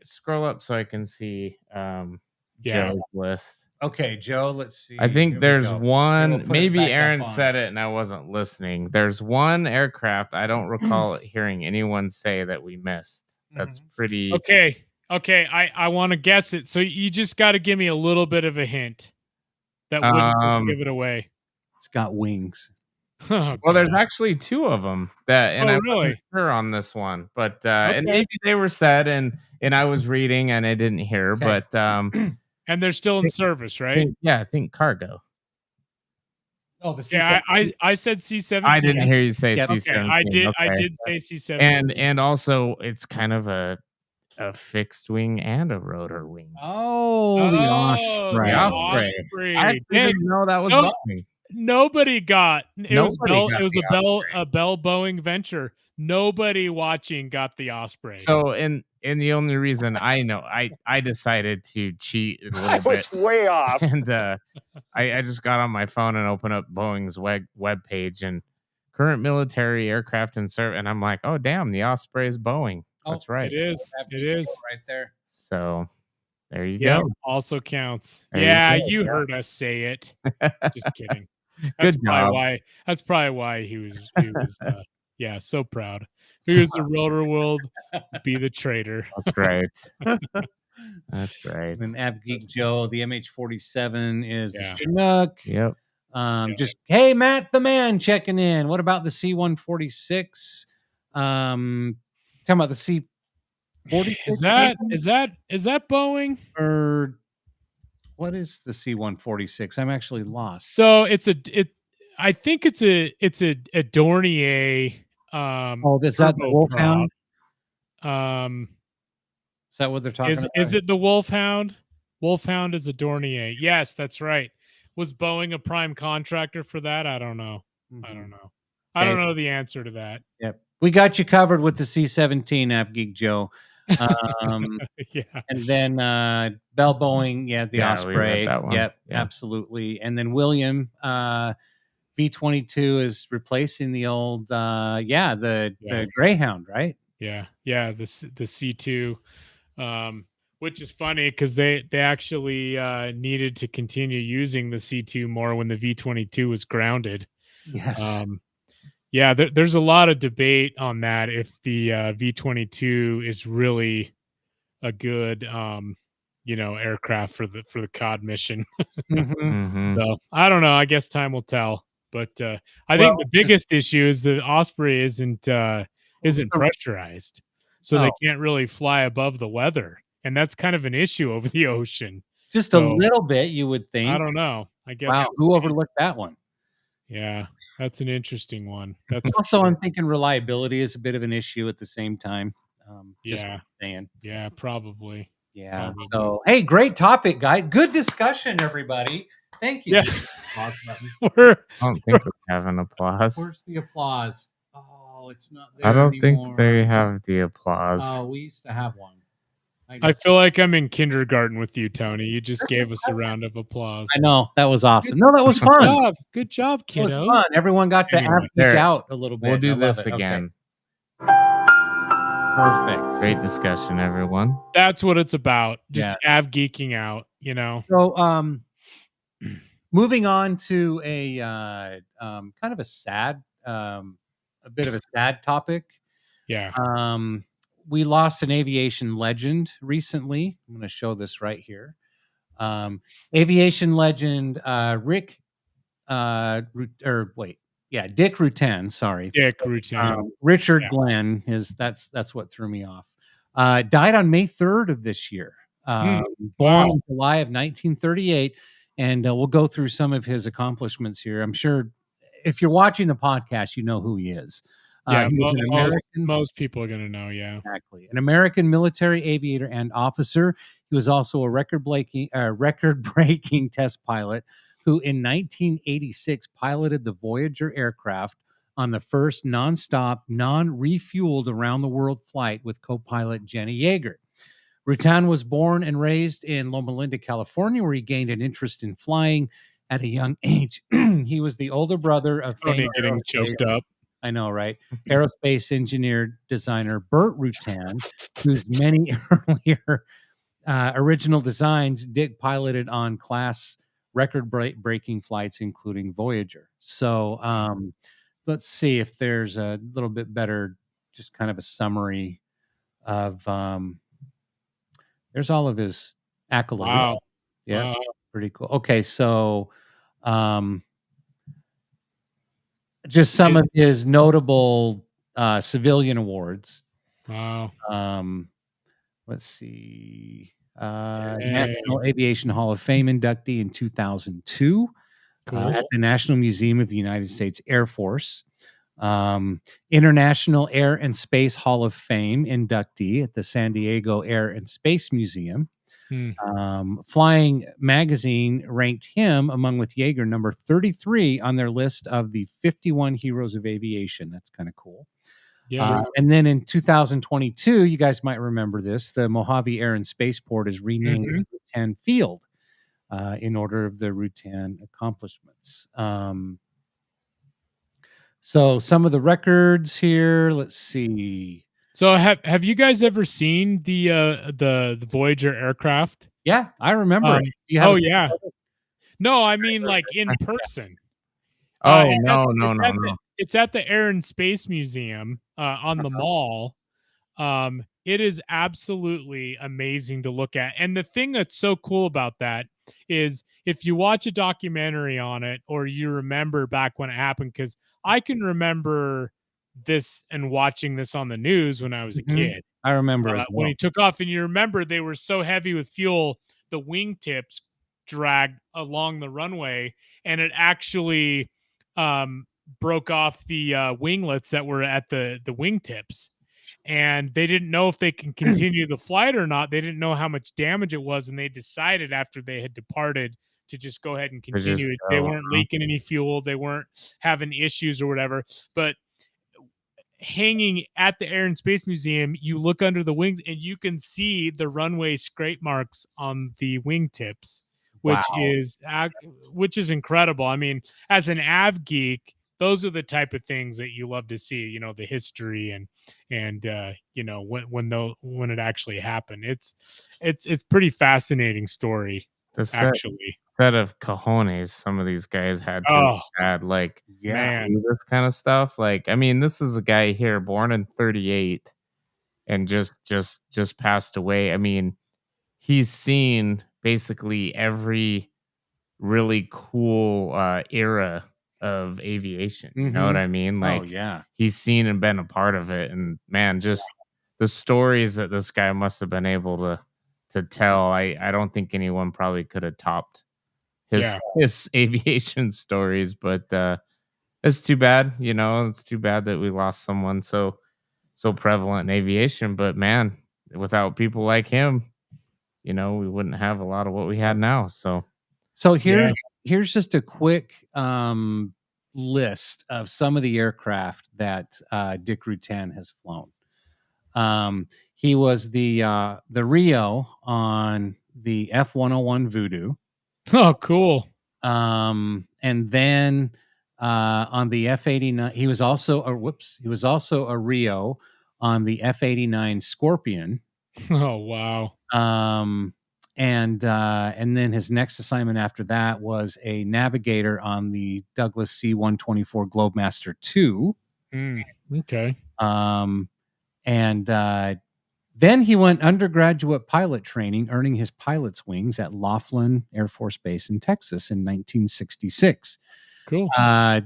Scroll up so I can see Yeah. Joe's list. Okay, Joe, let's see. I think there's We'll one. put it Maybe back up Aaron on. said it and I wasn't listening. There's one aircraft I don't recall hearing anyone say that we missed. That's pretty. Okay. I want to guess it. So you just got to give me a little bit of a hint. That wouldn't just give it away. It's got wings. Oh, Well, there's God. actually two of them that, and Oh, I'm really? not sure on this one, but and Okay. maybe they were said, and I was reading and I didn't hear, Okay. but And they're still in service, right? yeah, I think cargo. Oh, the Yeah, I said C-17. I didn't hear you say Yep. Okay, C-17. I did say C-17. and also it's kind of a fixed wing and a rotor wing. Oh, the Osprey. the Osprey. Osprey. I actually Dang, didn't know that was no. Boeing. Nobody got it. Nobody got It was the a Bell Boeing venture. Nobody watching got the Osprey. So, and the only reason I know, I decided to cheat a little I bit. was way off. And I just got on my phone and opened up Boeing's web page and current military aircraft and service, and I'm like, oh damn, the Osprey is Boeing. That's right. it is. It is. right there. So there you Yeah, go. also counts. There you Yeah, go, you yeah. heard us say it. Just kidding. Good job. That's probably why he was yeah, so proud. He was the rotor world, be the traitor. That's right. That's right. And AvGeek Joe, the MH-47 is Yeah. the Chinook. Yep. Just hey, Matt the man checking in. What about the C-146? Talking about the C-46. Is that Boeing? or what is the C-146? I'm actually lost. So I think it's a Dornier. Is that the Wolfhound? Is that what they're talking about? Is it the Wolfhound? Wolfhound is a Dornier. Yes, that's right. Was Boeing a prime contractor for that? I don't know. I don't know. I don't know the answer to that. Yep. We got you covered with the C-17, Geek Joe. Yeah. And then Bell Boeing, the Yeah, we Osprey. read that one. Yep, Yeah. absolutely. And then William V-22 is replacing the old the Greyhound, right? Yeah. The C2, which is funny because they actually needed to continue using the C2 more when the V-22 was grounded. Yes. Yeah, there's a lot of debate on that if the V-22 is really a good aircraft for the COD mission. Mhm. So I don't know. I guess time will tell. But I think the biggest issue is the Osprey isn't pressurized, so they can't really fly above the weather, and that's kind of an issue over the ocean. Just a little bit, you would think. I don't know. I guess. Wow, who overlooked that one? Yeah, that's an interesting one. That's Also, I'm thinking reliability is a bit of an issue at the same time. Just saying. Yeah, probably. Yeah. Probably. So, hey, great topic, guys. Good discussion, everybody. Thank you. Yeah. I don't think we have an applause. Where's the applause? Oh, it's not there. I don't anymore. think they have the applause. Oh, we used to have one. I feel like I'm in kindergarten with you, Tony. You just gave us a round of applause. I know. That was awesome. No, that was fun. Good job, kiddo. It was fun. Everyone got to geek out a little bit. We'll do this again. Okay. Perfect. Great discussion, everyone. That's what it's about. Just geeking out, So, moving on to a kind of a sad, a bit of a sad topic. Yeah. We lost an aviation legend recently. I'm going to show this right here. Aviation legend Dick Rutan. Sorry, Dick Rutan. Richard Glenn that's what threw me off. Died on May 3rd of this year. Born in July of 1938, and we'll go through some of his accomplishments here. I'm sure if you're watching the podcast, you know who he is. Most people are going to know. Yeah, exactly. An American military aviator and officer. He was also a record-breaking test pilot who in 1986 piloted the Voyager aircraft on the first non-stop, non-refueled around-the-world flight with co-pilot Jenny Yeager. Rutan was born and raised in Loma Linda, California, where he gained an interest in flying at a young age. He was the older brother of Tony getting choked up. I know, right? Aerospace engineer designer Burt Rutan, whose many earlier original designs Dick piloted on class record-breaking flights, including Voyager. So let's see if there's a little bit better, just kind of a summary of. There's all of his accolades. Wow. Yeah, wow. Pretty cool. Okay, so just some of his notable civilian awards. Wow. Let's see. National Aviation Hall of Fame inductee in 2002 at the National Museum of the United States Air Force. International Air and Space Hall of Fame inductee at the San Diego Air and Space Museum. Flying Magazine ranked him, among with Yeager, number 33 on their list of the 51 heroes of aviation. That's kind of cool. Yeah. And then in 2022, you guys might remember this, the Mojave Air and Spaceport is renamed Rutan Field in order of the Rutan accomplishments. So some of the records here, let's see. So have you guys ever seen the Voyager aircraft? Yeah, I remember. Yeah. No, I mean like in person. No. It's at the Air and Space Museum on the mall. It is absolutely amazing to look at. And the thing that's so cool about that is if you watch a documentary on it or you remember back when it happened, because I can remember this and watching this on the news when I was a kid. I remember as well. When he took off, and you remember they were so heavy with fuel, the wingtips dragged along the runway, and it actually broke off the winglets that were at the wingtips. And they didn't know if they can continue the flight or not. They didn't know how much damage it was, and they decided after they had departed to just go ahead and To just continue. They go, weren't leaking any fuel. They weren't having issues or whatever. But hanging at the Air and Space Museum, you look under the wings and you can see the runway scrape marks on the wingtips, which is incredible. I mean, as an av geek, those are the type of things that you love to see. You know, the history and you know, when it actually happened. It's pretty fascinating story, the actually. set of cojones some of these guys had to Oh, had, like, man. do this kind of stuff. Like, I mean, this is a guy here born in 38 and just passed away. I mean, he's seen basically every really cool era of aviation. You know what I mean? Like, Oh yeah. he's seen and been a part of it. And man, just the stories that this guy must have been able to tell. I don't think anyone probably could have topped his aviation stories, but it's too bad, you know, it's too bad that we lost someone so prevalent in aviation. But man, without people like him, you know, we wouldn't have a lot of what we had now. So Here's just a quick list of some of the aircraft that Dick Rutan has flown. He was the Rio on the F-101 Voodoo. Oh, cool. And then on the F-89, he was also a Rio on the F-89 Scorpion. Oh, wow. And then his next assignment after that was a navigator on the Douglas C-124 Globemaster II. Okay. Then he went undergraduate pilot training, earning his pilot's wings at Laughlin Air Force Base in Texas in 1966. Cool.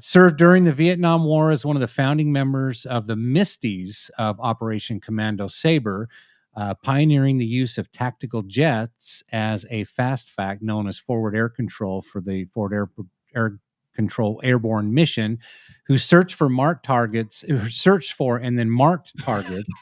Served during the Vietnam War as one of the founding members of the Misties of Operation Commando Sabre, pioneering the use of tactical jets as a fast fact known as forward air control for the forward air control airborne mission, who searched for and then marked targets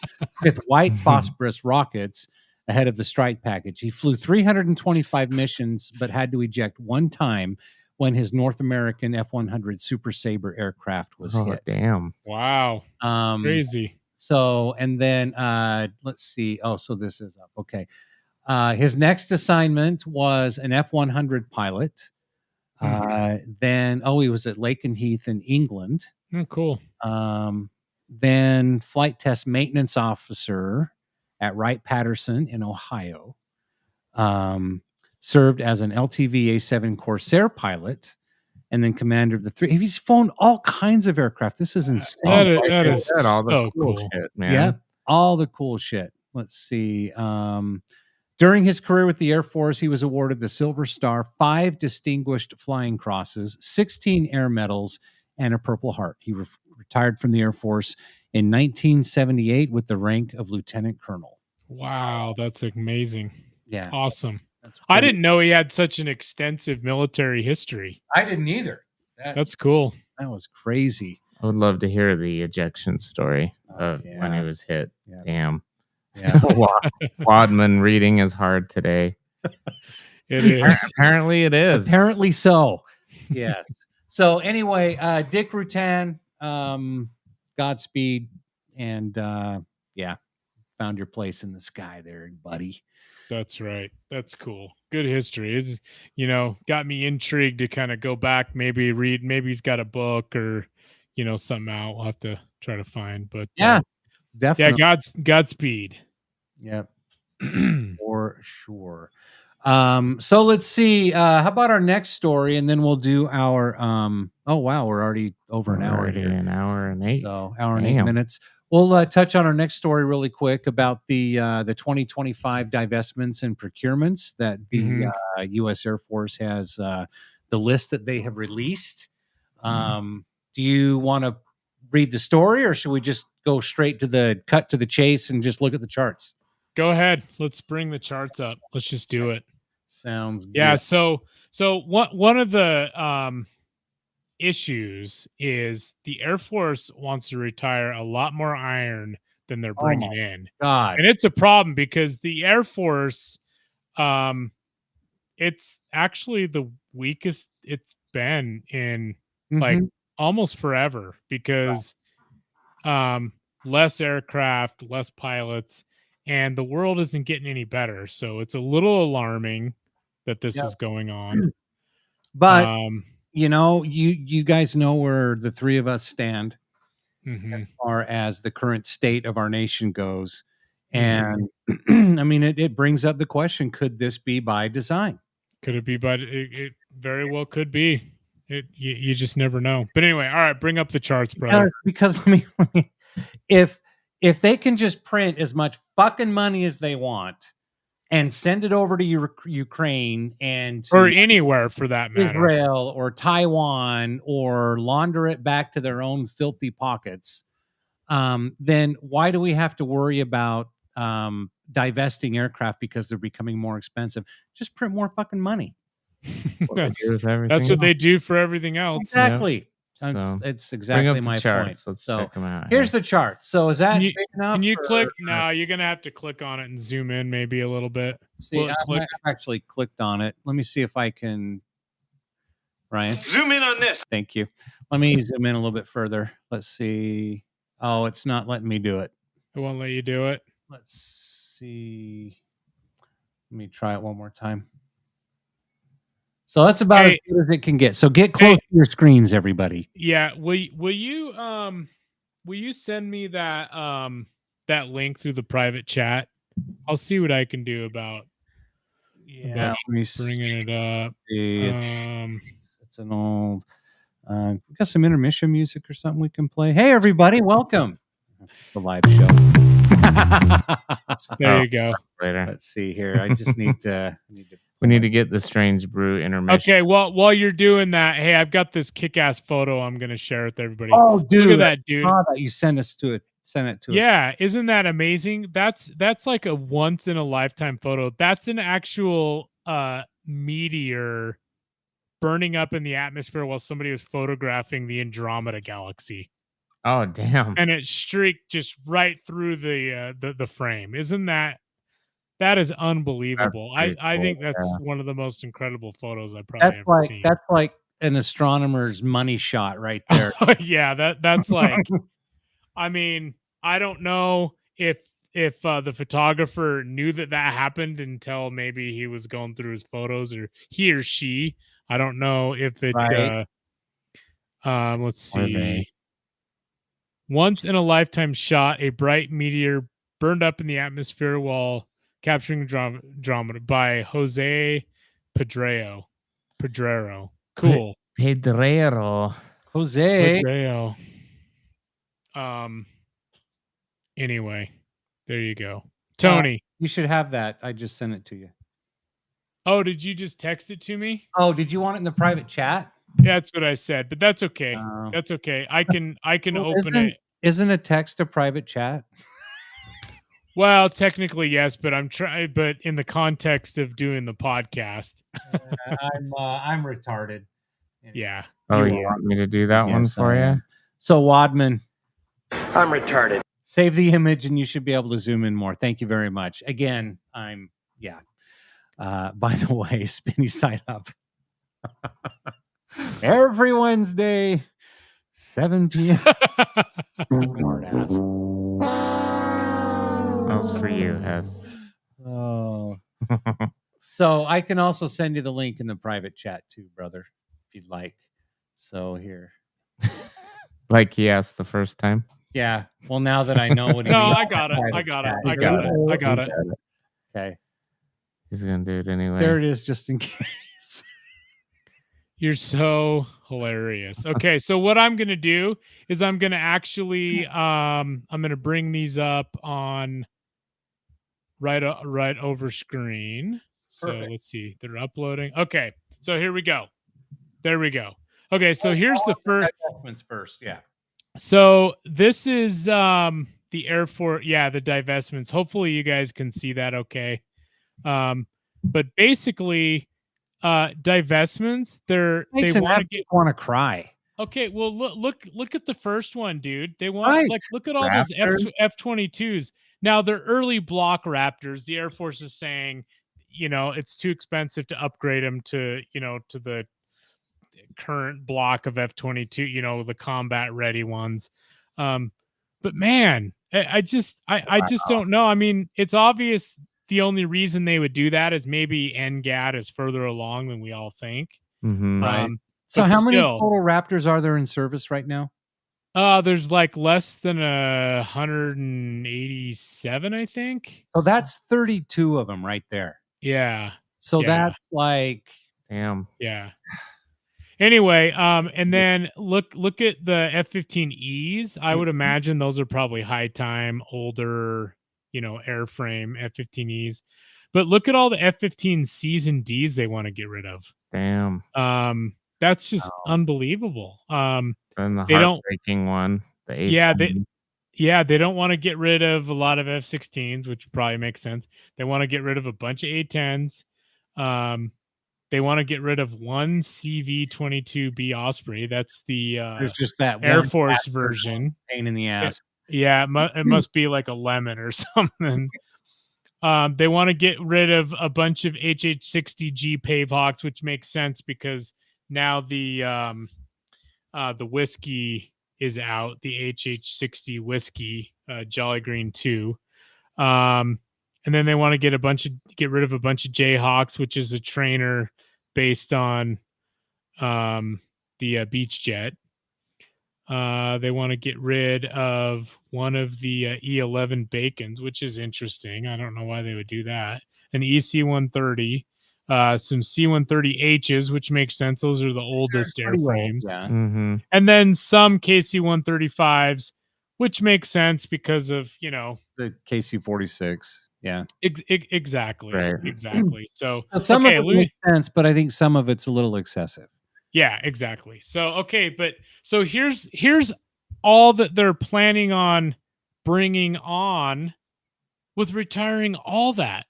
with white phosphorus rockets ahead of the strike package. He flew 325 missions, but had to eject one time when his North American F-100 Super Sabre aircraft was hit. Damn. Wow. Crazy. So, and then let's see. Oh, so this is up. Okay. His next assignment was an F-100 pilot. Then, he was at Lakenheath in England. Oh, cool. Then flight test maintenance officer at Wright-Patterson in Ohio. Served as an LTV A-7 Corsair pilot, and then commander of the three. He's flown all kinds of aircraft. This is insane. That is all the so cool cool. shit, man. Yeah, all the cool shit. Let's see. During his career with the Air Force, he was awarded the Silver Star, 5 Distinguished Flying Crosses, 16 Air Medals, and a Purple Heart. He retired from the Air Force in 1978 with the rank of Lieutenant Colonel. Wow, that's amazing. Yeah. Awesome. I didn't know he had such an extensive military history. I didn't either. That's cool. That was crazy. I would love to hear the ejection story of when he was hit. Yeah. Damn. Yeah. Wadman reading is hard today. It is. Apparently it is. Apparently so. Yes. So anyway, Dick Rutan, Godspeed, and found your place in the sky there, buddy. That's right. That's cool. Good history. It's, you know, got me intrigued to kind of go back, maybe read, maybe he's got a book or, you know, something out. We'll have to try to find, but definitely. Yeah, Godspeed. Yep. For sure. So let's see. How about our next story, and then we'll do our oh wow, we're already over an hour here. An hour and 8. So hour and 8 minutes. We'll touch on our next story really quick about the 2025 divestments and procurements that the U.S. Air Force has, the list that they have released. Do you want to read the story, or should we just go straight to the cut to the chase and just look at the charts? Go ahead. Let's bring the charts up. Let's just do it. Sounds good. Yeah. So one of the issues is the Air Force wants to retire a lot more iron than they're bringing in. God. And it's a problem because the Air Force, it's actually the weakest it's been in like almost forever because less aircraft, less pilots, and the world isn't getting any better. So it's a little alarming that this is going on. But you guys know where the three of us stand as far as the current state of our nation goes. And I mean, it brings up the question, could this be by design? Could it be? But it very well could be. You just never know. But anyway, all right, bring up the charts, brother. Because let me if they can just print as much fucking money as they want and send it over to Ukraine and or anywhere for that matter, Israel or Taiwan, or launder it back to their own filthy pockets, then why do we have to worry about divesting aircraft because they're becoming more expensive? Just print more fucking money. That's what they do for everything else. Exactly. Yep. So, it's exactly my point. Let's check them out. Here's the chart. So is that big enough? Can you click? No, you're gonna have to click on it and zoom in maybe a little bit. See, I actually clicked on it. Let me see if I can. Ryan, Zoom in on this. Thank you. Let me zoom in a little bit further. Let's see. Oh, it's not letting me do it. It won't let you do it. Let's see. Let me try it one more time. So that's about as good as it can get. So get close to your screens, everybody. Yeah. Will you send me that that link through the private chat? I'll see what I can do about bringing it up. It's an old. We got some intermission music or something we can play. Hey, everybody, welcome. It's a live show. There you go. Later. Let's see here. I just need to. We need to get the Strange Brew intermission. Okay, well, while you're doing that, hey, I've got this kick-ass photo I'm going to share with everybody. Oh, dude. Look at that, dude. That you sent it to us. Yeah, isn't that amazing? That's like a once-in-a-lifetime photo. That's an actual meteor burning up in the atmosphere while somebody was photographing the Andromeda galaxy. Oh, damn. And it streaked just right through the frame. Isn't that is unbelievable. I think that's one of the most incredible photos I've probably ever seen. That's like an astronomer's money shot right there. Yeah, that's like I mean, I don't know if the photographer knew that happened until maybe he was going through his photos, or he or she. I don't know if it let's see. Once in a lifetime shot, a bright meteor burned up in the atmosphere while capturing Andromeda by Jose Pedrero. Cool. Pedrero. Jose. Pedrero. Anyway, there you go. Tony. You should have that. I just sent it to you. Oh, did you just text it to me? Oh, did you want it in the private chat? Yeah, that's what I said, but that's okay. That's okay. I can open it. Isn't a text a private chat? Well, technically yes, but but in the context of doing the podcast. I'm retarded. Yeah. Oh, you want me to do that one for you? So Wadman, I'm retarded. Save the image and you should be able to zoom in more. Thank you very much. Again, by the way, Spinny side up. Every Wednesday, 7 p.m. Smart ass. That was for you, Hess. Oh. So I can also send you the link in the private chat too, brother, if you'd like. So here. Like he asked the first time? Yeah. Well, now that I know what he No, means. I got it. Okay. He's going to do it anyway. There it is, just in case. You're so hilarious. Okay, so what I'm going to do is I'm going to actually I'm going to bring these up on right over screen. So let's see. They're uploading. Okay. So here we go. There we go. Okay, so here's the first divestments first. Yeah. So this is the Air Force, the divestments. Hopefully you guys can see that okay. But basically divestments, they want to cry. Okay, well look at the first one, dude. They want look at all those F-22s. Now they're early block Raptors. The Air Force is saying, it's too expensive to upgrade them to to the current block of F-22, the combat ready ones. But man, I just don't know. I mean, it's obvious the only reason they would do that is maybe NGAD is further along than we all think. Right. So but how many still, total Raptors are there in service right now? there's like less than 187, I think. So that's 32 of them right there. Yeah. So Yeah. that's like, damn. Yeah. Anyway, and then look at the F-15Es. I would imagine those are probably high time, older, airframe F-15Es. But look at all the F-15Cs and Ds they want to get rid of. Damn. That's just unbelievable. And the they don't heartbreaking one, the A-10. They don't want to get rid of a lot of F-16s, which probably makes sense. They want to get rid of a bunch of A-10s. They want to get rid of one CV-22B Osprey. That's the there's just that Air one Force version. Pain in the ass. It must be like a lemon or something. They want to get rid of a bunch of HH-60G Pavehawks, which makes sense because now the whiskey is out, the HH-60 whiskey, Jolly Green 2. And then they want to get rid of a bunch of Jayhawks, which is a trainer based on the Beach Jet. They want to get rid of one of the E-11 Bacons, which is interesting. I don't know why they would do that. An EC-130, some C-130Hs, which makes sense. Those are the oldest airframes. Yeah. Mm-hmm. And then some KC-135s, which makes sense because of, the KC-46. Yeah. Exactly. Right. Exactly. So some of it makes sense, but I think some of it's a little excessive. Yeah, exactly. So so here's all that they're planning on bringing on with retiring all that.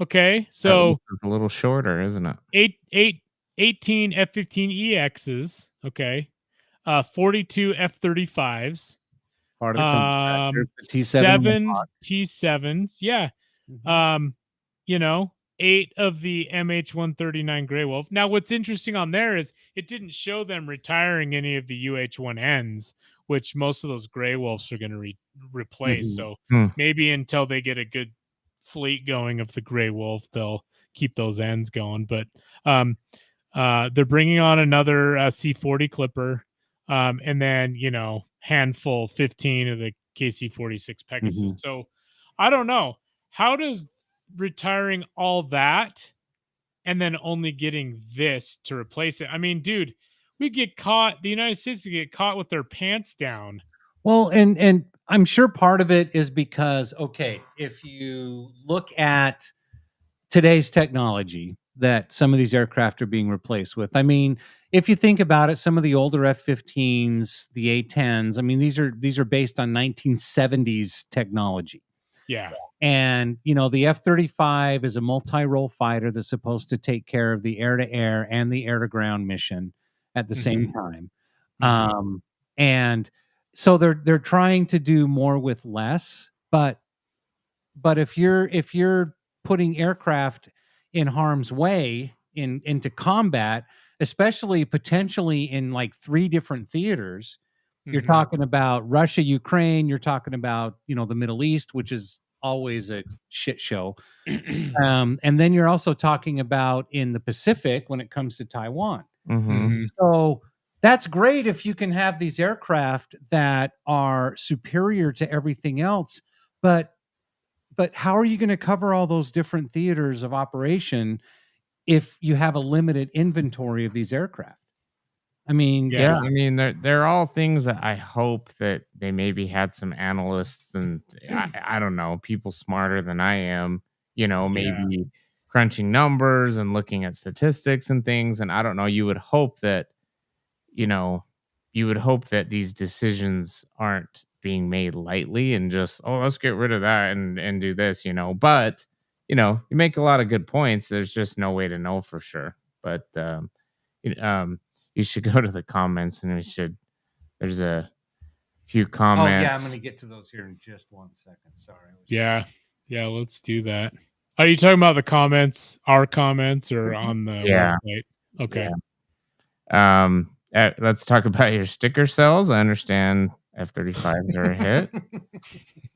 Okay, so it's a little shorter, isn't it? 18 F-15EXs. Okay, 42 F-35s. Part of the T7 7 T7s. Yeah. Mm-hmm. 8 of the MH-139 Grey Wolf. Now, what's interesting on there is it didn't show them retiring any of the UH-1Ns, which most of those Grey Wolves are going to replace. So maybe until they get a good fleet going of the Grey Wolf, they'll keep those ends going. But they're bringing on another C-40 Clipper, and then, handful 15 of the KC-46 Pegasus. Mm-hmm. So I don't know. How does retiring all that and then only getting this to replace it? I mean, dude, the United States would get caught with their pants down. Well, and I'm sure part of it is because, okay, if you look at today's technology that some of these aircraft are being replaced with, I mean, if you think about it, some of the older F-15s, the A-10s, I mean, these are based on 1970s technology. Yeah. And, the F-35 is a multi-role fighter that's supposed to take care of the air-to-air and the air-to-ground mission at the same time. And so they're trying to do more with less, but if you're putting aircraft in harm's way into combat, especially potentially in like 3 different theaters, you're talking about Russia, Ukraine, you're talking about, the Middle East, which is always a shit show. And then you're also talking about in the Pacific when it comes to Taiwan. So that's great if you can have these aircraft that are superior to everything else, but how are you going to cover all those different theaters of operation if you have a limited inventory of these aircraft? I mean, yeah, I mean, they're all things that I hope that they maybe had some analysts and I don't know, people smarter than I am, maybe crunching numbers and looking at statistics and things. And I don't know, you would hope that these decisions aren't being made lightly and just, let's get rid of that and do this, but you make a lot of good points. There's just no way to know for sure. But you should go to the comments and there's a few comments. Oh yeah, I'm going to get to those here in just 1 second. Sorry. Yeah, let's do that. Are you talking about the comments, our comments, or on the website? Okay. Let's talk about your sticker cells. I understand F-35s are a hit.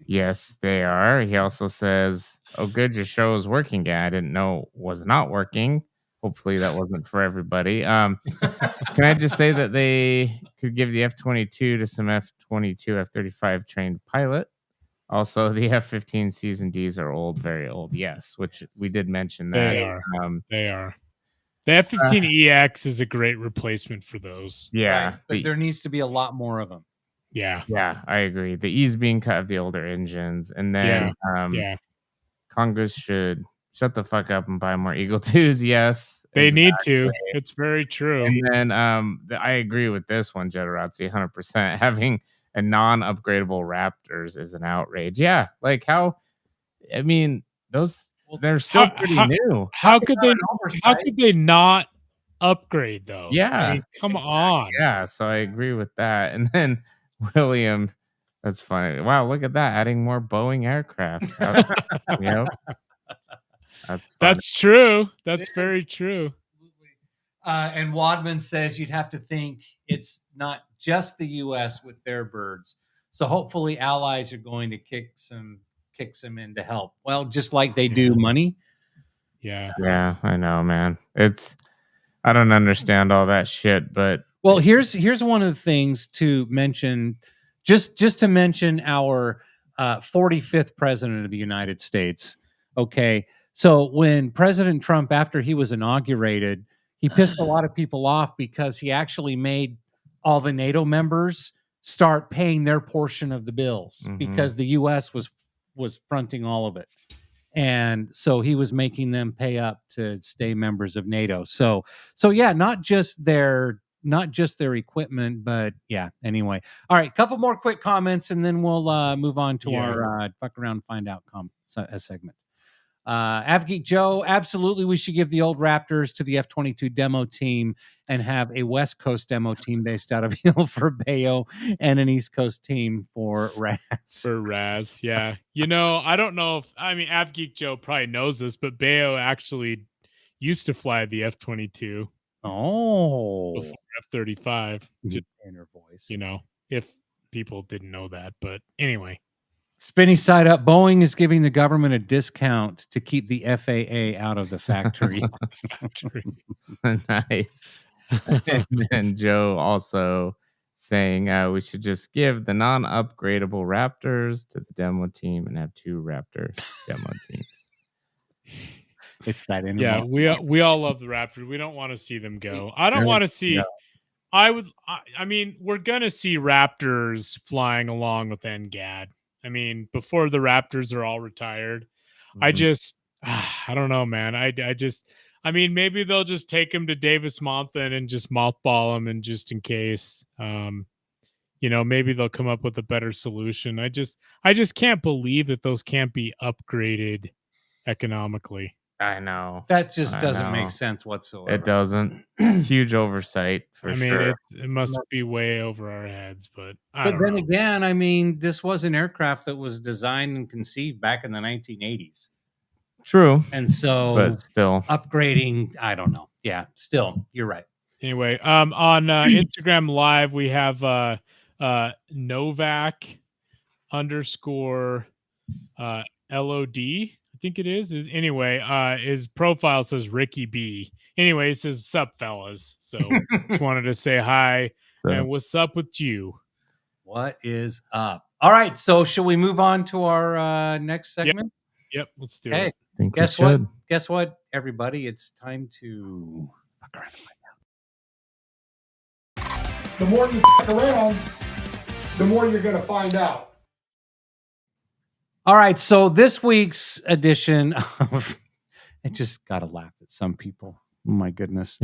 Yes, they are. He also says, "Oh, good, your show is working again. I didn't know it was not working. Hopefully, that wasn't for everybody." Can I just say that they could give the F-22 to some F-22, F-35 trained pilot? Also, the F-15 season Ds are old, very old. Yes, which we did mention that. They are. They are. The F-15EX is a great replacement for those. Yeah, right, but there needs to be a lot more of them. Yeah. Yeah, I agree. The E's being cut of the older engines, and then Congress should shut the fuck up and buy more Eagle 2s. Yes, they need to. It's very true. And then I agree with this one, Jederazzi, 100%. Having a non-upgradable Raptors is an outrage. Yeah, like how? I mean, they're still pretty new. How could they not upgrade those? Yeah, I mean, come on. Yeah, so I agree with that. And then William, that's funny. Wow, look at that, adding more Boeing aircraft. Yep. That's true. That's very true. And Wadman says you'd have to think it's not just the U.S. with their birds. So hopefully allies are going to kick some in to help. Well, just like they do money. Yeah. Yeah, I know, man. I don't understand all that shit, but well, here's one of the things to mention, just to mention our 45th president of the United States. Okay. So when President Trump, after he was inaugurated, he pissed a lot of people off because he actually made all the NATO members start paying their portion of the bills because the U.S. was fronting all of it. And so he was making them pay up to stay members of NATO. So yeah, not just their equipment, but yeah. Anyway, all right, couple more quick comments, and then we'll move on to our fuck around find out segment. Avgeek Joe, absolutely, we should give the old Raptors to the F-22 demo team and have a West Coast demo team based out of Hill for Bayo and an East Coast team for Raz. Yeah. You know, I don't know if Avgeek Joe probably knows this, but Bayo actually used to fly the F-22. Oh, before F-35. Just inner voice. You know, if people didn't know that, but anyway. Spinny side up, Boeing is giving the government a discount to keep the FAA out of the factory. Nice. And Joe also saying we should just give the non-upgradable Raptors to the demo team and have 2 Raptor demo teams. It's that in. Yeah, we all love the Raptors. We don't want to see them go. I don't want to see. No. I mean, we're gonna see Raptors flying along with NGAD. I mean, before the Raptors are all retired. I don't know, man. I mean, maybe they'll just take him to Davis Monthan and just mothball him, and just in case, you know, maybe they'll come up with a better solution. I just can't believe that those can't be upgraded economically. I know. That just doesn't make sense whatsoever. It doesn't. Huge oversight for sure. I mean, it must be way over our heads, but then again, I mean, this was an aircraft that was designed and conceived back in the 1980s. True. And so, but still upgrading, I don't know. Yeah, still, you're right. Anyway, on Instagram Live, we have Novak _LOD. I think it is. Anyway, his profile says Ricky B. Anyway, it says sup fellas. So just wanted to say hi and what's up with you? What is up? All right, so should we move on to our next segment? Yep, let's do it. Guess what? Guess what, everybody? It's time to fuck around and find out. The more you fuck around, the more you're going to find out. All right, so this week's edition of I just got to laugh at some people. Oh my goodness.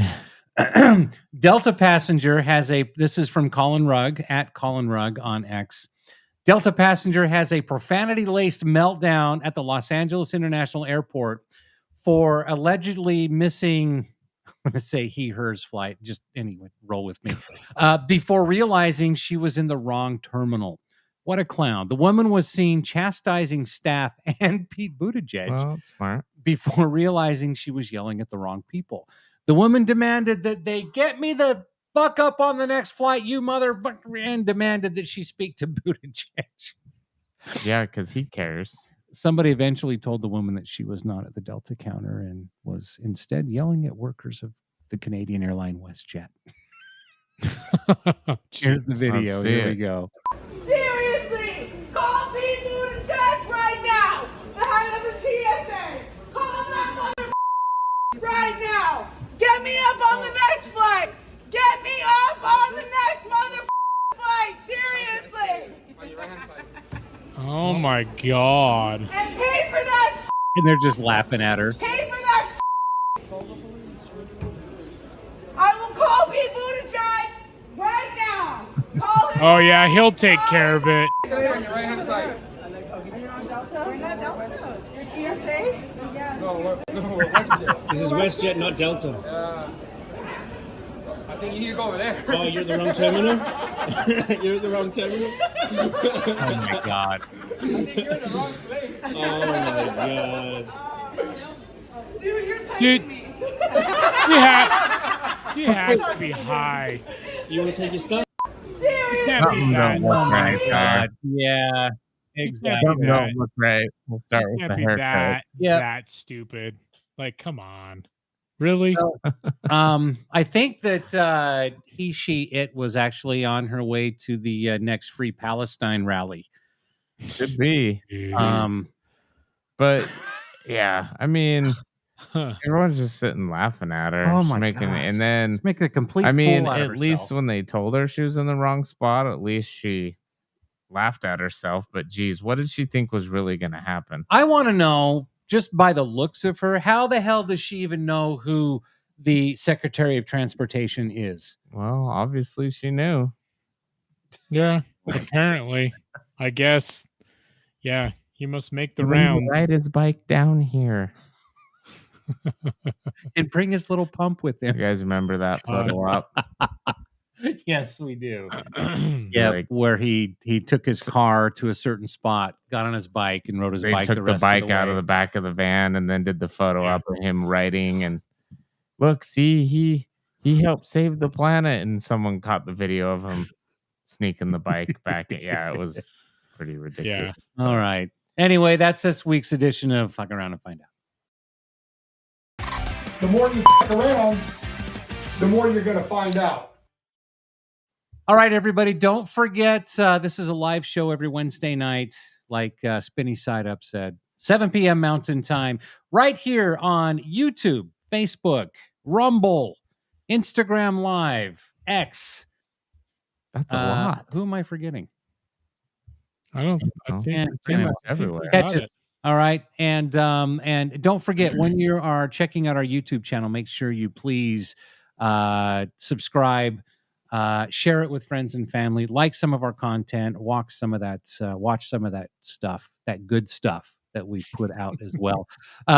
Delta passenger has this is from Colin Rugg at Colin Rugg on X. Delta passenger has a profanity-laced meltdown at the Los Angeles International Airport for allegedly missing, I'm going to say he, hers flight. Just anyway, roll with me. Before realizing she was in the wrong terminal. What a clown. The woman was seen chastising staff and Pete Buttigieg Well, it's smart. before realizing she was yelling at the wrong people. The woman demanded that they get me the fuck up on the next flight, you motherfucker, and demanded that she speak to Buttigieg. Yeah, because he cares. Somebody eventually told the woman that she was not at the Delta counter and was instead yelling at workers of the Canadian airline WestJet. Here's the video. Here we go. Seriously, call Pete Buttigieg right now. The head of the TSA. Call that mother right now. Get me up on the next flight. Get me up on the next mother flight. Seriously. Oh my God. And pay for that. And they're just laughing at her. Pay for that. I will call Pete Buttigieg right now. Call him. Oh yeah, he'll take care of it. Are you on Delta? We're not Delta. You're TSA? Yeah. No, we're WestJet. This is WestJet, not Delta. I think you need to go over there. Oh, you're at the wrong terminal? You're at the wrong terminal? Oh my God. I think you're in the wrong place. Oh my God. Dude, you're taking Dude, me. you have to be high. You want to take your stuff? Seriously. Can't be that. Don't look right there. God. Yeah, exactly. Something don't look right. We'll start with Can't the be haircut. that stupid. Like, come on. Really? I think that he, she, it was actually on her way to the next Free Palestine rally. Could be. Jeez. But yeah, I mean, everyone's just sitting laughing at her. Oh She's my making, gosh. and then Let's make a complete I mean, fool out of at least herself. when they told her she was in the wrong spot, at least she laughed at herself. But geez, what did she think was really going to happen? I want to know, just by the looks of her, how the hell does she even know who the Secretary of Transportation is? Well, obviously she knew. Yeah, apparently. I guess. Yeah, he must make the He wouldn't rounds. ride his bike down here. And bring his little pump with You him. guys remember that photo op? Yes, we do. Yeah. Yeah, Like- where he took his car to a certain spot, got on his bike, and rode his They bike. took the the rest bike of the out way. of the back of the van and then did the photo Yeah. up of him riding. And look, see, he helped save the planet. And someone caught the video of him sneaking the bike back. Yeah, it was pretty ridiculous. Yeah. All right. Anyway, that's this week's edition of Fuck Around and Find Out. The more you f around, the more you're going to find out. All right, everybody, don't forget, this is a live show every Wednesday night, like Spinny Side Up said, 7 p.m. Mountain Time, right here on YouTube, Facebook, Rumble, Instagram Live, X. That's a lot. Who am I forgetting? I don't. I Oh, think yeah, pretty much I think we everywhere. got Catch it. it. All right. And don't forget, when you are checking out our YouTube channel, make sure you please subscribe, share it with friends and family, like some of our content, watch some of that stuff, that good stuff that we put out as well.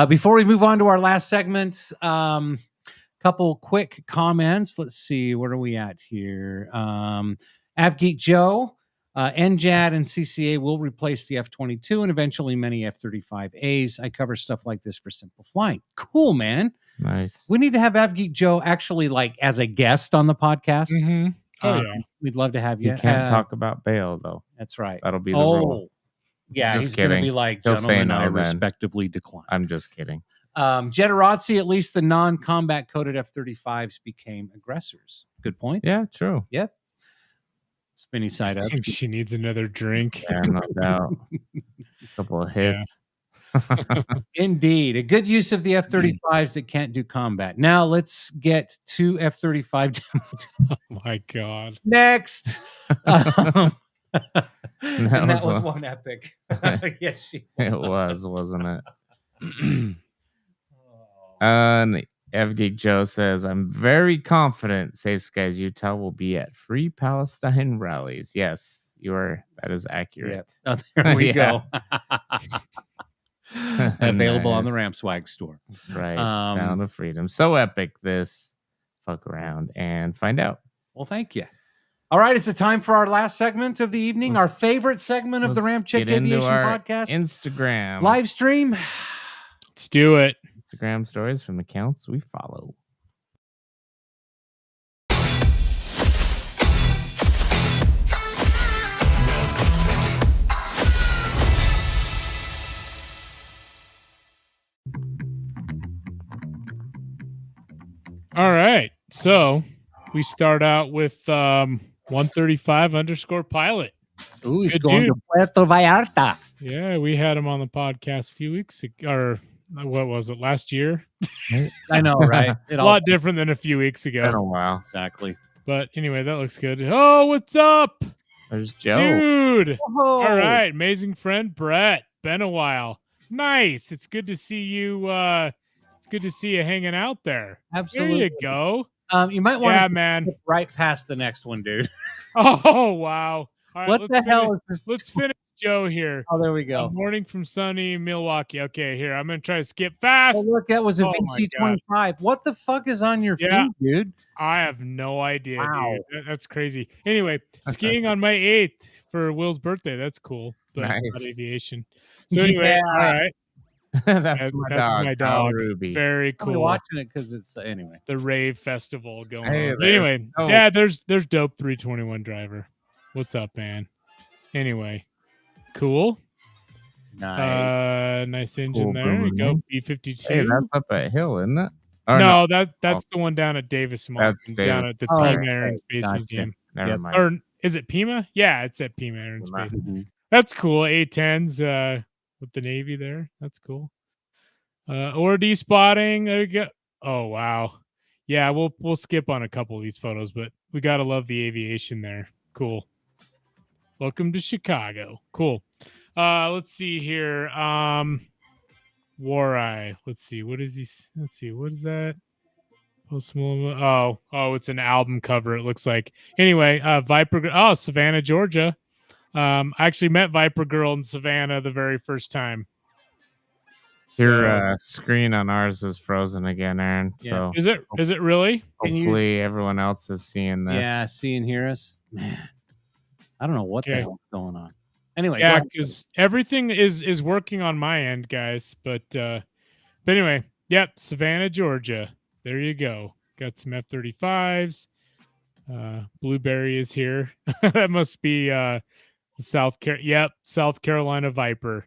Before we move on to our last segment, couple quick comments. Let's see, where are we at here? AvGeek Joe. NJAD and CCA will replace the F-22 and eventually many F-35As. I cover stuff like this for Simple Flying. Cool, man. Nice. We need to have AvGeek Joe actually like as a guest on the podcast. Mm-hmm. Oh yeah. We'd love to have you. You can't talk about bail though. That's right. That'll be the rule. Yeah, Just he's going to kidding. be like, He'll say gentlemen, no I then. respectively decline. I'm just kidding. Generazzi, at least the non-combat coded F-35s became aggressors. Good point. Yeah, true. Yep. Spinny side I up. think she needs another drink. Yeah, no doubt. A couple of hits. Indeed. A good use of the F-35s that can't do combat. Now let's get to F-35 Oh my God. next. And that was was one epic. Yes, she It was, wasn't it? And FGeek Joe says, I'm very confident Safe Skies Utah will be at Free Palestine rallies. Yes, that is accurate. Oh, there we Yeah. go. Available on the Nice. Ramp Swag store. Right. Sound of Freedom. So epic this. Fuck around and find out. Well, thank you. All right, it's a time for our last segment of the evening, our favorite segment of the RampCheck Aviation podcast. Instagram live stream. Let's do it. Instagram stories from accounts we follow. All right. So we start out with 135_pilot. Ooh, he's Good going dude. to Puerto Vallarta. Yeah, we had him on the podcast a few weeks ago, or what was it, last year? I know, right? A lot different than a few weeks Been a ago. while. Exactly. But anyway, that looks good. Oh, what's up? There's Joe. Dude. Whoa. All right. Amazing friend, Brett. Been a while. Nice. It's good to see you. It's good to see you hanging out there. Absolutely. There you go. You might want to man. skip right past the next one, dude. Oh, wow. All right, What the hell is this? Let's finish Joe here. Oh, there we go. Morning from sunny Milwaukee. Okay, here. I'm going to try to skip fast. Oh, look, that was a Oh, my VC-25. What the fuck is on your Yeah. feed, dude? I have no idea, Wow. dude. That's crazy. Anyway, skiing on May 8th for Will's birthday. That's cool. But Nice. not aviation. So anyway, all right. That's my dog. my Kyle dog. Ruby. Very I'll be cool. watching it because it's anyway. The rave festival going Hey, on. But there's anyway, Dope. yeah, there's dope 321 driver. What's up, man? Anyway, cool. Nice engine Cool there. You go booming. B-52. Hey, that's up at Hill, isn't it? Or no, that's the one down at Davis Mall. That's down at the Oh, Pima okay. Air and Space Gotcha. Museum. Never Yep. mind. Or is it Pima? Yeah, it's at Pima Air and Pima. Space. Mhm. That's cool. A-10s with the Navy there. That's cool. ORD spotting. There you go. Oh, wow. Yeah, we'll skip on a couple of these photos, but we got to love the aviation there. Cool. Welcome to Chicago. Cool. Let's see here. War-Eye. Let's see. What is he? Let's see. What is that? Oh, it's an album cover. It looks like. Anyway, Viper. Oh, Savannah, Georgia. I actually met Viper Girl in Savannah the very first time. Your screen on ours is frozen again, Aaron. Yeah. So Is it really? hopefully everyone else is seeing this. Yeah, see and hear us. Man, I don't know what the Okay. hell's going on. Anyway, Yeah, go ahead. because everything is working on my end, guys. But anyway, yep, Savannah, Georgia. There you go. Got some F-35s. Blueberry is here. That must be South Carolina Viper.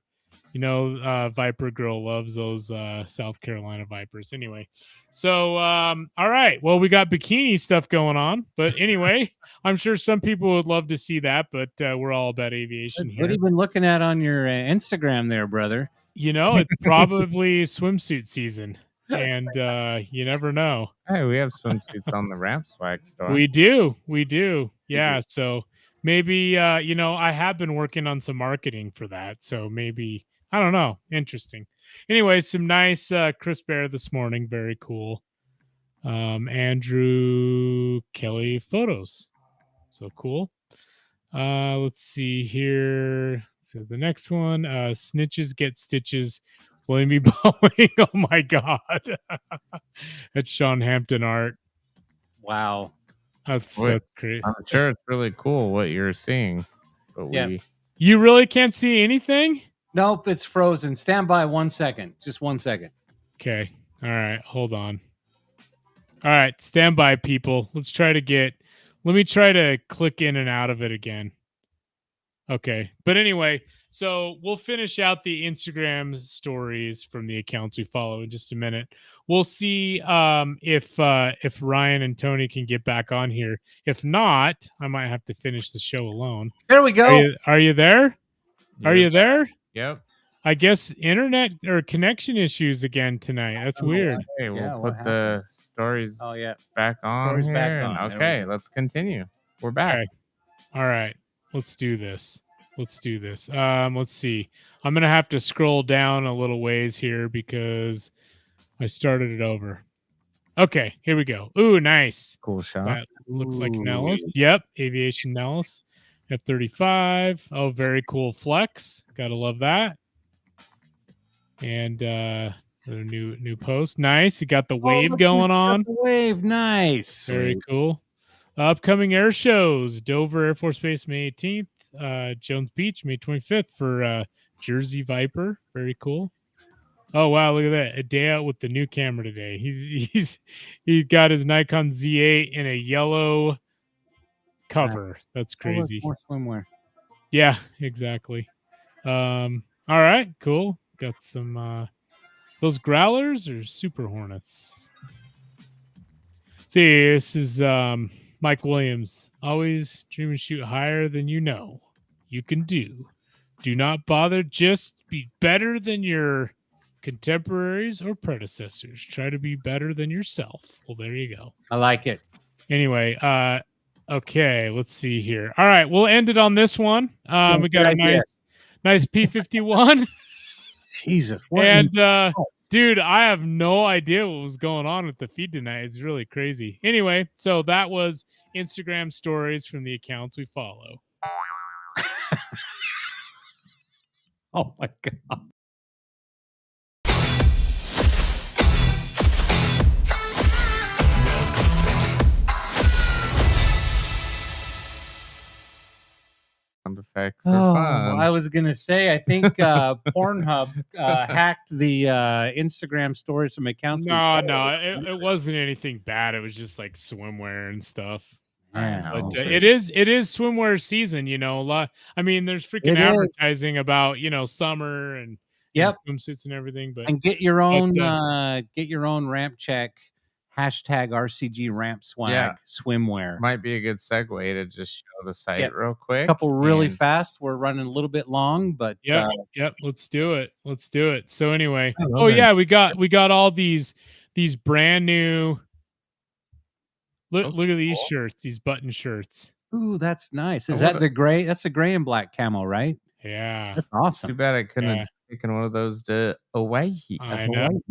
You know, Viper Girl loves those South Carolina Vipers. Anyway, so all right. Well, we got bikini stuff going on, but anyway, I'm sure some people would love to see that. But we're all about aviation What here. have you been looking at on your Instagram there, brother? You know, it's probably swimsuit season, and you never know. Hey, we have swimsuits on the Ramp Swag store. We do. Yeah. So maybe I have been working on some marketing for that. So maybe I don't know. Interesting. Anyway, some nice crisp air this morning. Very cool. Andrew Kelly photos. So cool. Let's see here. So the next one, snitches get stitches. William E. Boeing. Oh my God. That's Sean Hampton art. Wow. That's Wait, great. I'm sure it's really cool what you're seeing. But Yeah. You really can't see anything? Nope, it's frozen. Stand by 1 second. Just 1 second. Okay. All right. Hold on. All right. Stand by, people. Let me try to click in and out of it again. Okay. But anyway, so we'll finish out the Instagram stories from the accounts we follow in just a minute. We'll see if Ryan and Tony can get back on here. If not, I might have to finish the show alone. There we go. Are you there? Are you there? Yep. I guess internet or connection issues again tonight. That's weird. Hey, we'll Yeah, what put the stories Oh, yeah. back on Stories here. back and- on. There we Okay, go. let's continue. We're back. Okay. All right. Let's do this. Let's see. I'm going to have to scroll down a little ways here because I started it over. Okay, here we go. Ooh, nice. Cool shot. That looks like Ooh. Nellis. Yep, Aviation Nellis. F-35. Oh, very cool flex. Gotta love that. And the new post. Nice. You got the wave look, going you got on. the wave. Nice. Very cool. Upcoming air shows: Dover Air Force Base, May 18th. Jones Beach, May 25th for Jersey Viper. Very cool. Oh wow, look at that! A day out with the new camera today. He got his Nikon Z8 in a yellow cover. Nice. That's Oh, look, crazy. more swimwear. Yeah, exactly. All right, cool. Got some those growlers or super hornets. See, this is Mike Williams. Always dream and shoot higher than you know you can do. Do not bother. Just be better than your contemporaries or predecessors. Try to be better than yourself. Well, there you go. I like it. Anyway, okay, let's see here. All right, we'll end it on this one. We got a nice P-51. Jesus. And dude, I have no idea what was going on with the feed tonight. It's really crazy. Anyway, so that was Instagram stories from the accounts we follow. Oh my God. Sound effects are fun. I was gonna say, I think Pornhub hacked the Instagram stories from accounts. No, it wasn't anything bad. It was just like swimwear and stuff. Yeah, But it is swimwear season, you know. A lot. I mean, there's freaking advertising about summer and swimsuits and everything. But and get your own RampCheck hashtag RCG ramp swag swimwear. Might be a good segue to just show the site real quick. A couple really fast. We're running a little bit long, but yep. Let's do it. So anyway, we got all these brand new. Look at these shirts, these button shirts. Ooh, that's nice. Is that the gray? That's a gray and black camo, right? Yeah, that's awesome. Too bad I couldn't have taken one of those to Hawaii. I know,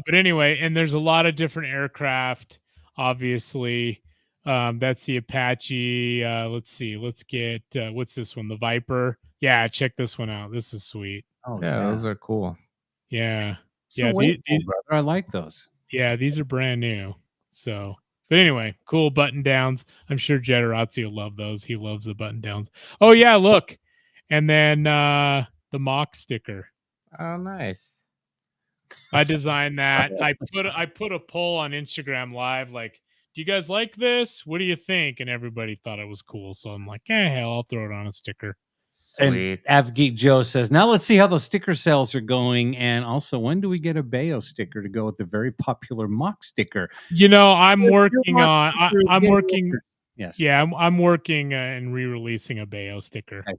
but anyway, and there's a lot of different aircraft. Obviously, that's the Apache. Let's see. Let's get what's this one? The Viper. Yeah, check this one out. This is sweet. Oh yeah, those are cool. Yeah, these, brother. I like those. Yeah, these are brand new. So. But anyway, cool button downs. I'm sure Jederazzi will love those. He loves the button downs. Oh yeah, look. And then the mock sticker. Oh, nice. I designed that. I put a poll on Instagram Live like, do you guys like this? What do you think? And everybody thought it was cool. So I'm like, hell, I'll throw it on a sticker. Sweet. And AvGeek Joe says, now let's see how those sticker sales are going. And also, when do we get a Bayo sticker to go with the very popular mock sticker? I'm working on. I'm working. Yes. Yeah, I'm working and re-releasing a Bayo sticker. Okay.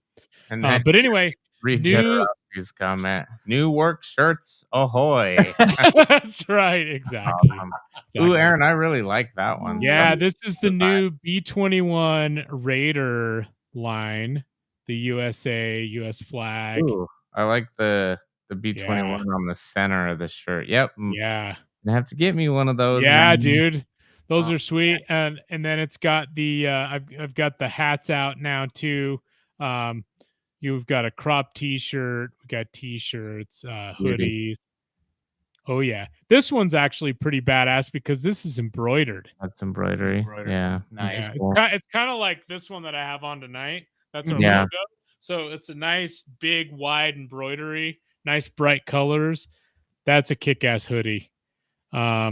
And but anyway, Generosity's comment. New work shirts, ahoy! That's right, exactly. Ooh, Aaron, I really like that one. Yeah, this is the new B-21 Raider line. The USA, US flag. Ooh, I like the B-21 on the center of the shirt. Yep. Yeah. You have to get me one of those. Yeah, dude. Those are sweet. And then it's got the I've got the hats out now too. You've got a crop t-shirt, we got t-shirts, hoodies. Oh yeah. This one's actually pretty badass because this is embroidered. That's embroidery. Yeah. Nice. Yeah. Cool. It's kind of like this one that I have on tonight. That's our logo. So it's a nice, big, wide embroidery, nice bright colors. That's a kick-ass hoodie. But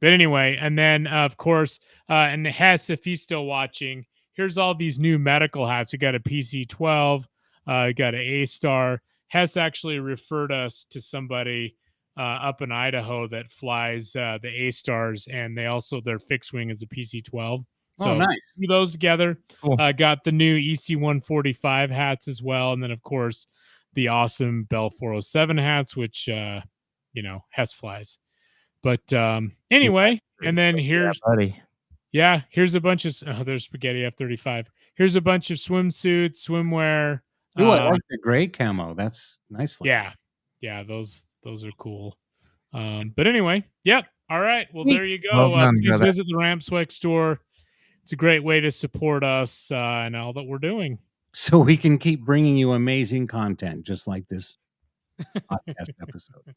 anyway, and then of course, and Hess, if he's still watching, here's all these new medical hats. We got a PC-12, got an A-Star. Hess actually referred us to somebody up in Idaho that flies the A-Stars, and their fixed wing is a PC-12. So nice. Do those together. Cool. Got the new EC-145 hats as well. And then, of course, the awesome Bell 407 hats, which, Hess flies. But anyway, and then here's a bunch of, there's Spaghetti F-35. Here's a bunch of swimsuits, swimwear. Ooh, I like the gray camo. That's nicely. Yeah, those are cool. But anyway, yep. All right. Well, there you go. Please visit the RampSwag store. It's a great way to support us and all that we're doing. So we can keep bringing you amazing content just like this. podcast episode.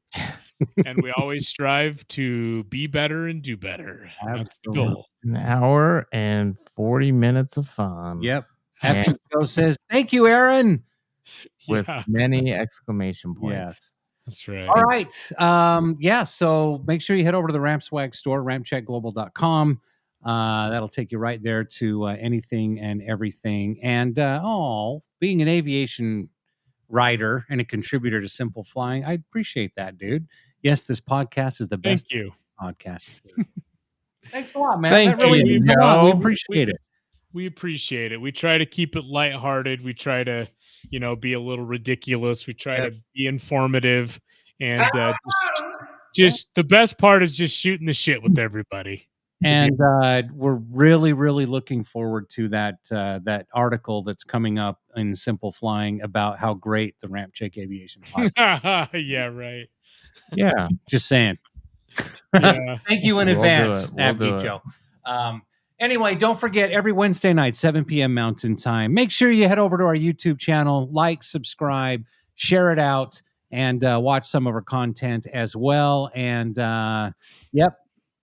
And we always strive to be better and do better. That's the goal. An hour and 40 minutes of fun. Yep. And Epic Joe says, "Thank you, Aaron." with many exclamation points. Yes. That's right. All right. Yeah. So make sure you head over to the Ramp Swag store, rampcheckglobal.com. That'll take you right there to anything and everything. And being an aviation writer and a contributor to Simple Flying, I appreciate that, dude. Yes, this podcast is the best podcast. Thanks a lot, man. Thank that really you, means a lot. We Joe. appreciate it. We appreciate it. We try to keep it lighthearted. We try to, be a little ridiculous. We try to be informative, and just the best part is just shooting the shit with everybody. And we're really, really looking forward to that article that's coming up in Simple Flying about how great the RampCheck Aviation podcast. Yeah, right. Yeah, just saying. Yeah. Thank you in advance, We'll do it. Joe. Anyway, don't forget, every Wednesday night, 7 p.m. Mountain Time, make sure you head over to our YouTube channel, like, subscribe, share it out, and watch some of our content as well. And yep,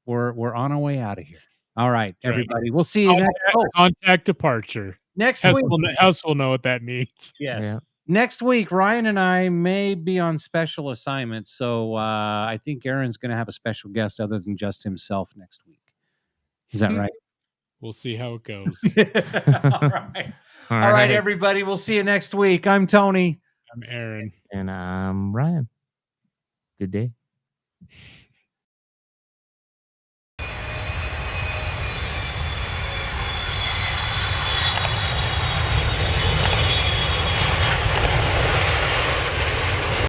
we're on our way out of here. All right, everybody. We'll see you next. Contact departure. Next House week. House will know what that means. Yes. Yeah. Next week, Ryan and I may be on special assignments, so I think Aaron's going to have a special guest other than just himself next week. Is that right? We'll see how it goes. All right. All right, everybody. We'll see you next week. I'm Tony. I'm Aaron. And I'm Ryan. Good day.